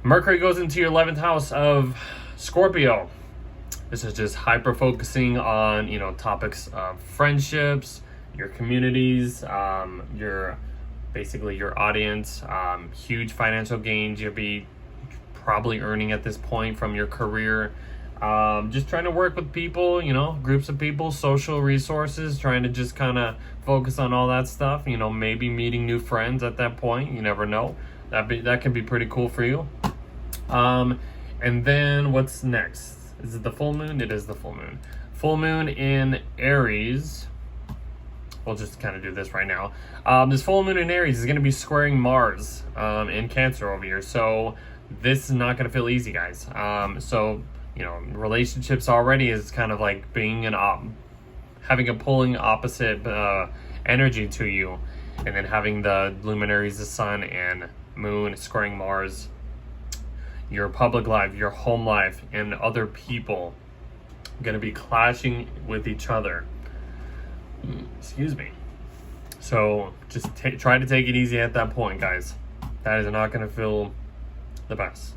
Mercury goes into your 11th house of Scorpio. This is just hyper focusing on, topics of friendships, your communities, your audience, huge financial gains you'll be probably earning at this point from your career. Just trying to work with people, groups of people, social resources, trying to just kind of focus on all that stuff, maybe meeting new friends at that point. You never know. That can be pretty cool for you. And then what's next? Is it the full moon? It is the full moon. Full moon in Aries. We'll just kind of do this right now. This full moon in Aries is going to be squaring Mars in Cancer over here. So this is not going to feel easy, guys. Relationships already is kind of like being having a pulling opposite energy to you. And then having the luminaries, the sun and moon squaring Mars. Your public life, your home life, and other people going to be clashing with each other. Excuse me. So just try to take it easy at that point, guys. That is not going to feel the best.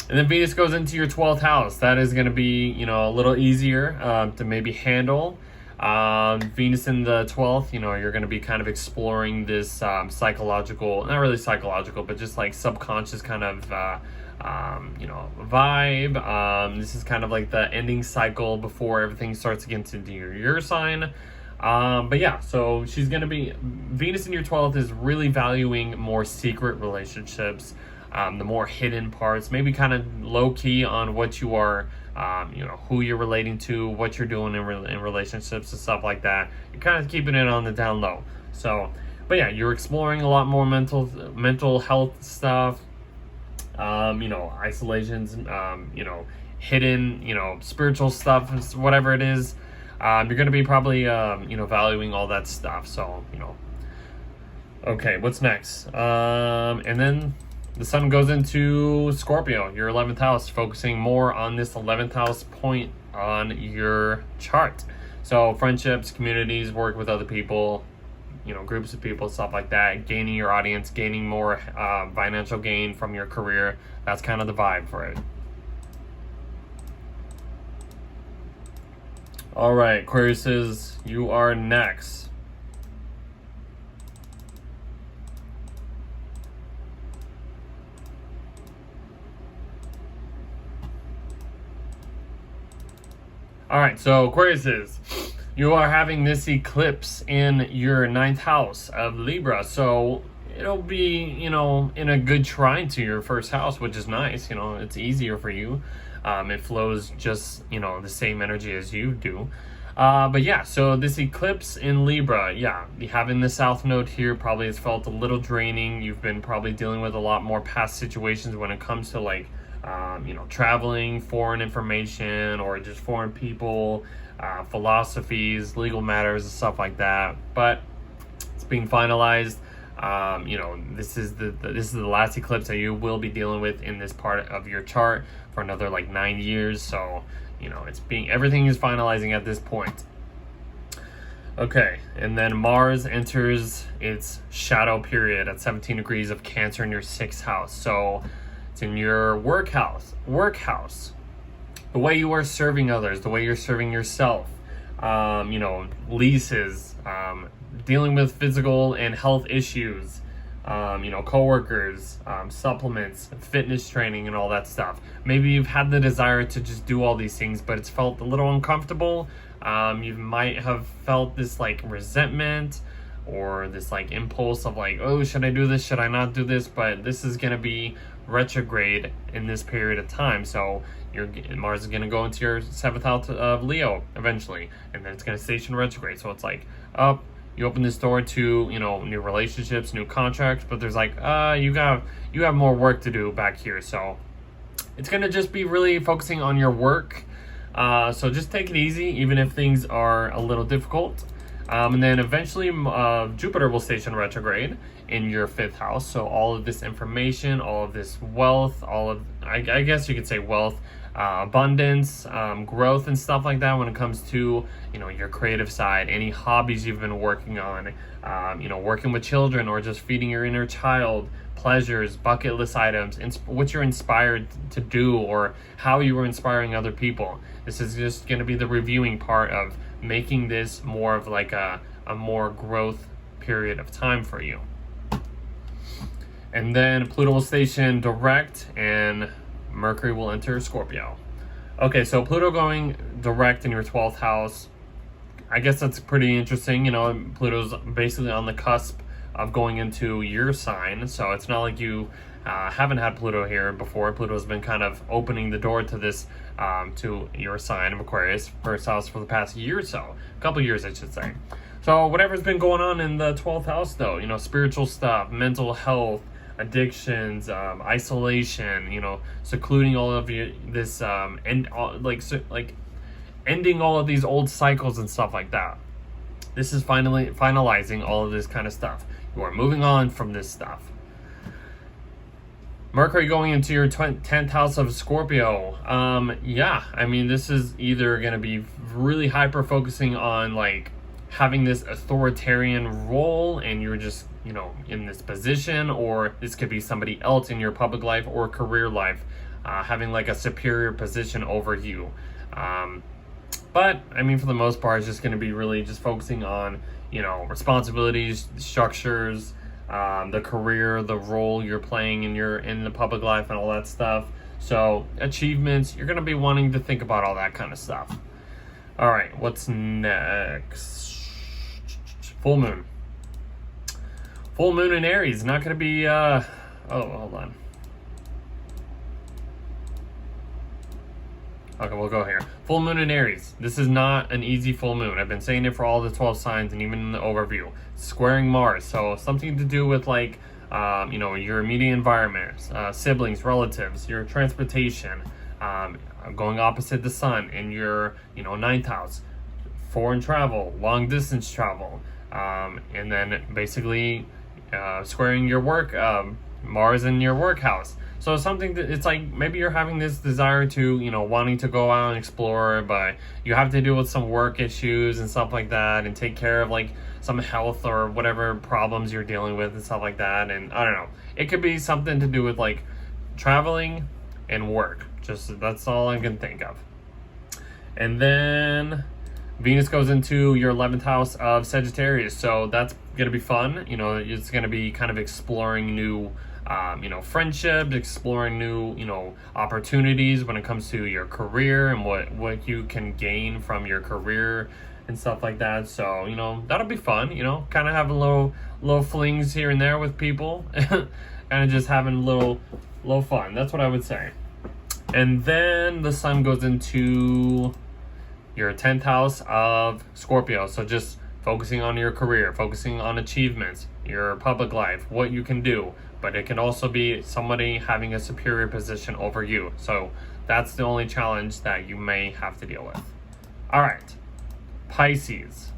And then Venus goes into your 12th house. That is going to be, a little easier to maybe handle. Venus in the 12th, you're going to be kind of exploring this psychological, not really psychological, but just like subconscious kind of, vibe. This is kind of like the ending cycle before everything starts again to do your sign. But yeah, so she's going to be, Venus in your 12th is really valuing more secret relationships, the more hidden parts, maybe kind of low key on what you are, who you're relating to, what you're doing in relationships and stuff like that. You're kind of keeping it on the down low. So, but yeah, you're exploring a lot more mental health stuff, isolations, hidden, spiritual stuff, whatever it is. You're going to be probably, valuing all that stuff. So, okay, what's next? And then the sun goes into Scorpio, your 11th house, focusing more on this 11th house point on your chart. So friendships, communities, work with other people, groups of people, stuff like that, gaining your audience, gaining more financial gain from your career. That's kind of the vibe for it. All right, Aquarius, you are next. All right, so Aquarius, you are having this eclipse in your 9th house of Libra. So it'll be, in a good trine to your first house, which is nice. It's easier for you. It flows just, the same energy as you do. But yeah, so this eclipse in Libra, yeah, having the south node here probably has felt a little draining. You've been probably dealing with a lot more past situations when it comes to like, traveling, foreign information, or just foreign people, philosophies, legal matters, and stuff like that. But it's being finalized. This is the last eclipse that you will be dealing with in this part of your chart for another like 9 years. So, everything is finalizing at this point. Okay, and then Mars enters its shadow period at 17 degrees of Cancer in your 6th house. So it's in your work house. The way you are serving others, the way you're serving yourself, leases, dealing with physical and health issues, coworkers, supplements, fitness training, and all that stuff. Maybe you've had the desire to just do all these things, but it's felt a little uncomfortable. You might have felt this like resentment or this like impulse of like, oh, should I do this? Should I not do this? But this is going to be retrograde in this period of time. So Mars is going to go into your 7th house of Leo eventually, and then it's going to station retrograde. So it's like, you open this door to, new relationships, new contracts, but there's like, you have more work to do back here. So it's going to just be really focusing on your work. So just take it easy, even if things are a little difficult. And then eventually Jupiter will station retrograde in your 5th house. So all of this information, all of this wealth, I guess you could say wealth, abundance, growth and stuff like that when it comes to, your creative side, any hobbies you've been working on, working with children or just feeding your inner child, pleasures, bucket list items, what you're inspired to do or how you were inspiring other people. This is just going to be the reviewing part of making this more of like a more growth period of time for you. And then Pluto will station direct and Mercury will enter Scorpio. Okay, so Pluto going direct in your 12th house, I guess that's pretty interesting. Pluto's basically on the cusp of going into your sign, so it's not like you haven't had Pluto here before. Pluto's been kind of opening the door to this, to your sign of Aquarius, 1st house, for the past year or so, a couple years I should say. So whatever's been going on in the 12th house though, spiritual stuff, mental health, addictions, isolation, secluding all of this, ending all of these old cycles and stuff like that. This is finalizing all of this kind of stuff. You are moving on from this stuff. Mercury going into your 10th house of Scorpio. This is either going to be really hyper focusing on like having this authoritarian role and you're just, in this position, or this could be somebody else in your public life or career life, having like a superior position over you. But for the most part, it's just going to be really just focusing on, responsibilities, structures, the career, the role you're playing in the public life and all that stuff. So achievements, you're going to be wanting to think about all that kind of stuff. All right, what's next? Full moon. Full moon in Aries, not going to be, hold on. Okay, we'll go here. Full moon in Aries. This is not an easy full moon. I've been saying it for all the 12 signs and even in the overview. Squaring Mars, so something to do with like, your immediate environment, siblings, relatives, your transportation, going opposite the sun in your, 9th house, foreign travel, long distance travel, and then basically squaring your work, Mars in your work house. So something that it's like maybe you're having this desire to, wanting to go out and explore, but you have to deal with some work issues and stuff like that and take care of like some health or whatever problems you're dealing with and stuff like that. And I don't know, it could be something to do with like traveling and work. Just that's all I can think of. And then Venus goes into your 11th house of Sagittarius. So that's going to be fun. It's going to be kind of exploring new friendships, exploring new, opportunities when it comes to your career and what you can gain from your career and stuff like that. So, that'll be fun, kind of having little flings here and there with people, kind of just having a little fun. That's what I would say. And then the sun goes into your 10th house of Scorpio. So just focusing on your career, focusing on achievements, your public life, what you can do. But it can also be somebody having a superior position over you. So that's the only challenge that you may have to deal with. All right, Pisces.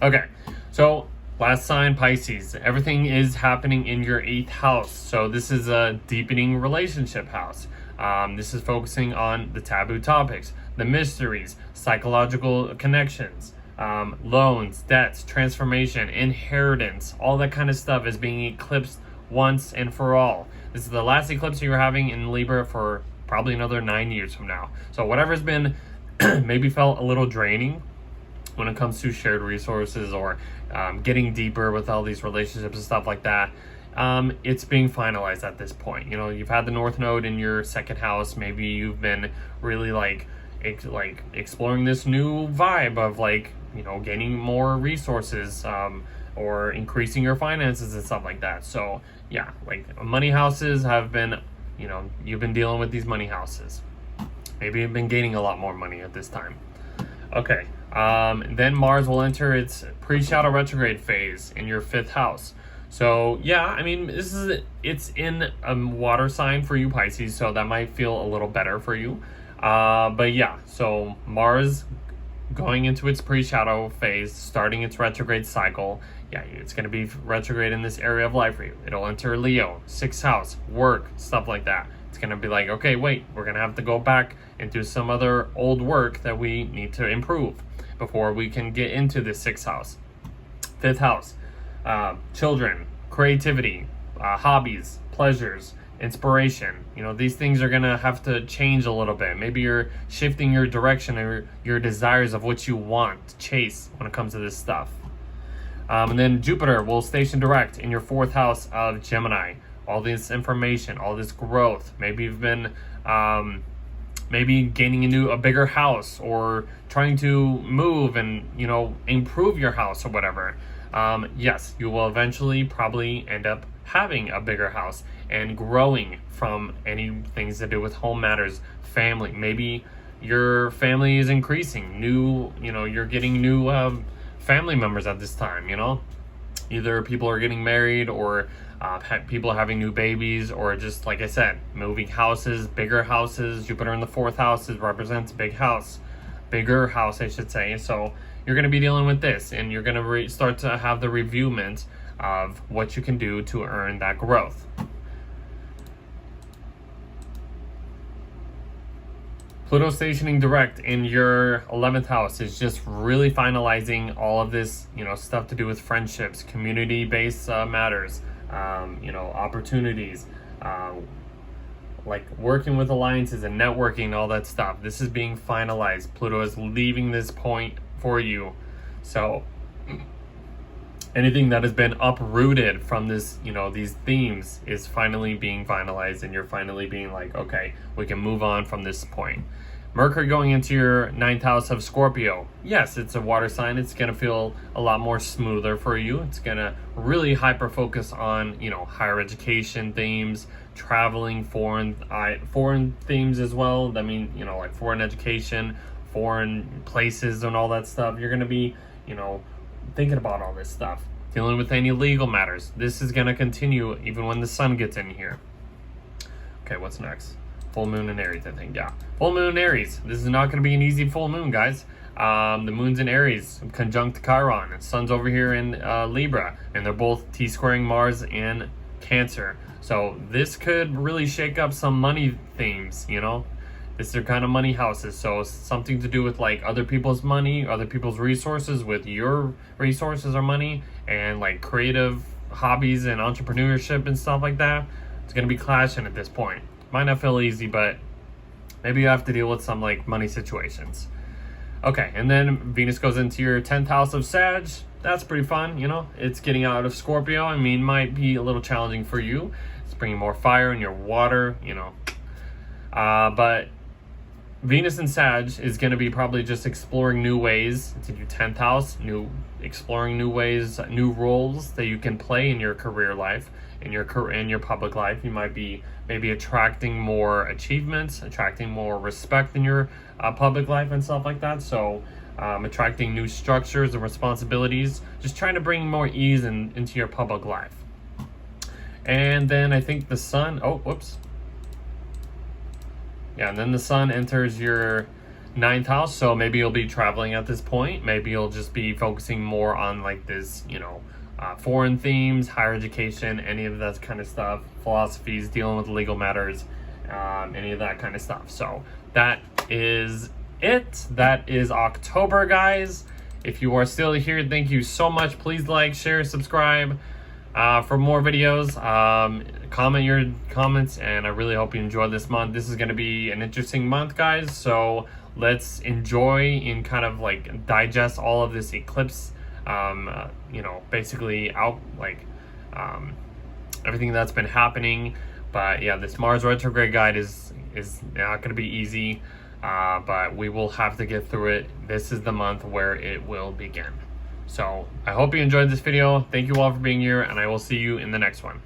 Okay, so last sign, Pisces. Everything is happening in your 8th house. So this is a deepening relationship house. This is focusing on the taboo topics, the mysteries, psychological connections, loans, debts, transformation, inheritance, all that kind of stuff is being eclipsed once and for all. This is the last eclipse you're having in Libra for probably another 9 years from now. So whatever's been maybe felt a little draining when it comes to shared resources or getting deeper with all these relationships and stuff like that, it's being finalized at this point. You've had the North Node in your 2nd house. Maybe you've been really like exploring this new vibe of gaining more resources, or increasing your finances and stuff like that. So yeah, money houses have been, you've been dealing with these money houses. Maybe you've been gaining a lot more money at this time. Okay. Then Mars will enter its pre-shadow retrograde phase in your 5th house. So yeah, I mean, it's in a water sign for you Pisces, so that might feel a little better for you. But yeah, so Mars going into its pre-shadow phase, starting its retrograde cycle. Yeah, it's going to be retrograde in this area of life for you. It'll enter Leo, 6th house, work, stuff like that. It's going to be like, okay, wait, we're going to have to go back and do some other old work that we need to improve before we can get into the 6th house. 5th house, children, creativity, hobbies, pleasures, inspiration. You know, these things are gonna have to change a little bit. Maybe you're shifting your direction or your desires of what you want to chase when it comes to this stuff. And then Jupiter will station direct in your 4th house of Gemini. All this information, all this growth. Maybe you've been maybe gaining a bigger house, or trying to move and, you know, improve your house or whatever. Yes, you will eventually probably end up having a bigger house and growing from any things to do with home matters, family. Maybe your family is increasing, you're getting new family members at this time, you know. Either people are getting married, or people are having new babies, or just, like I said, moving houses, bigger houses. Jupiter in the 4th house represents bigger house, I should say. So you're going to be dealing with this, and you're going to start to have the reviewment of what you can do to earn that growth. Pluto stationing direct in your 11th house is just really finalizing all of this, stuff to do with friendships, community-based matters, opportunities, like working with alliances and networking, all that stuff. This is being finalized. Pluto is leaving this point for you. So anything that has been uprooted from this, these themes is finally being finalized, and you're finally being like, okay, we can move on from this point. Mercury going into your 9th house of Scorpio. Yes, it's a water sign. It's going to feel a lot more smoother for you. It's going to really hyper focus on, higher education themes, traveling, foreign themes as well. I mean, like foreign education, foreign places and all that stuff. You're going to be, thinking about all this stuff, dealing with any legal matters. This is going to continue even when the sun gets in here. Okay, what's next? Full moon in Aries, I think. Yeah, full moon in Aries. This is not going to be an easy full moon, guys. The moon's in Aries, conjunct Chiron, and sun's over here in Libra, and they're both T-squaring Mars and Cancer. So this could really shake up some money themes, This are kind of money houses, so something to do with like other people's money, other people's resources with your resources or money, and like creative hobbies and entrepreneurship and stuff like that. It's going to be clashing at this point. Might not feel easy, but maybe you have to deal with some like money situations. Okay, and then Venus goes into your 10th house of Sag. That's pretty fun, It's getting out of Scorpio. I mean, might be a little challenging for you. It's bringing more fire in your water, but Venus in Sag is going to be probably just exploring new ways. It's in your 10th house, exploring new ways, new roles that you can play in your career life, in your public life. You might be maybe attracting more achievements, attracting more respect in your public life and stuff like that. So attracting new structures and responsibilities, just trying to bring more ease into your public life. And then I think the sun, yeah, and then the sun enters your 9th house, so maybe you'll be traveling at this point. Maybe you'll just be focusing more on like this, foreign themes, higher education, any of that kind of stuff, philosophies, dealing with legal matters, any of that kind of stuff. So that is it. That is October, guys. If you are still here, thank you so much. Please like, share, subscribe for more videos. Comment your comments, and I really hope you enjoy this month. This is going to be an interesting month, guys, so let's enjoy and kind of like digest all of this eclipse, basically everything that's been happening. But yeah, this Mars retrograde guide is not going to be easy, but we will have to get through it. This is the month where it will begin. So I hope you enjoyed this video. Thank you all for being here, and I will see you in the next one.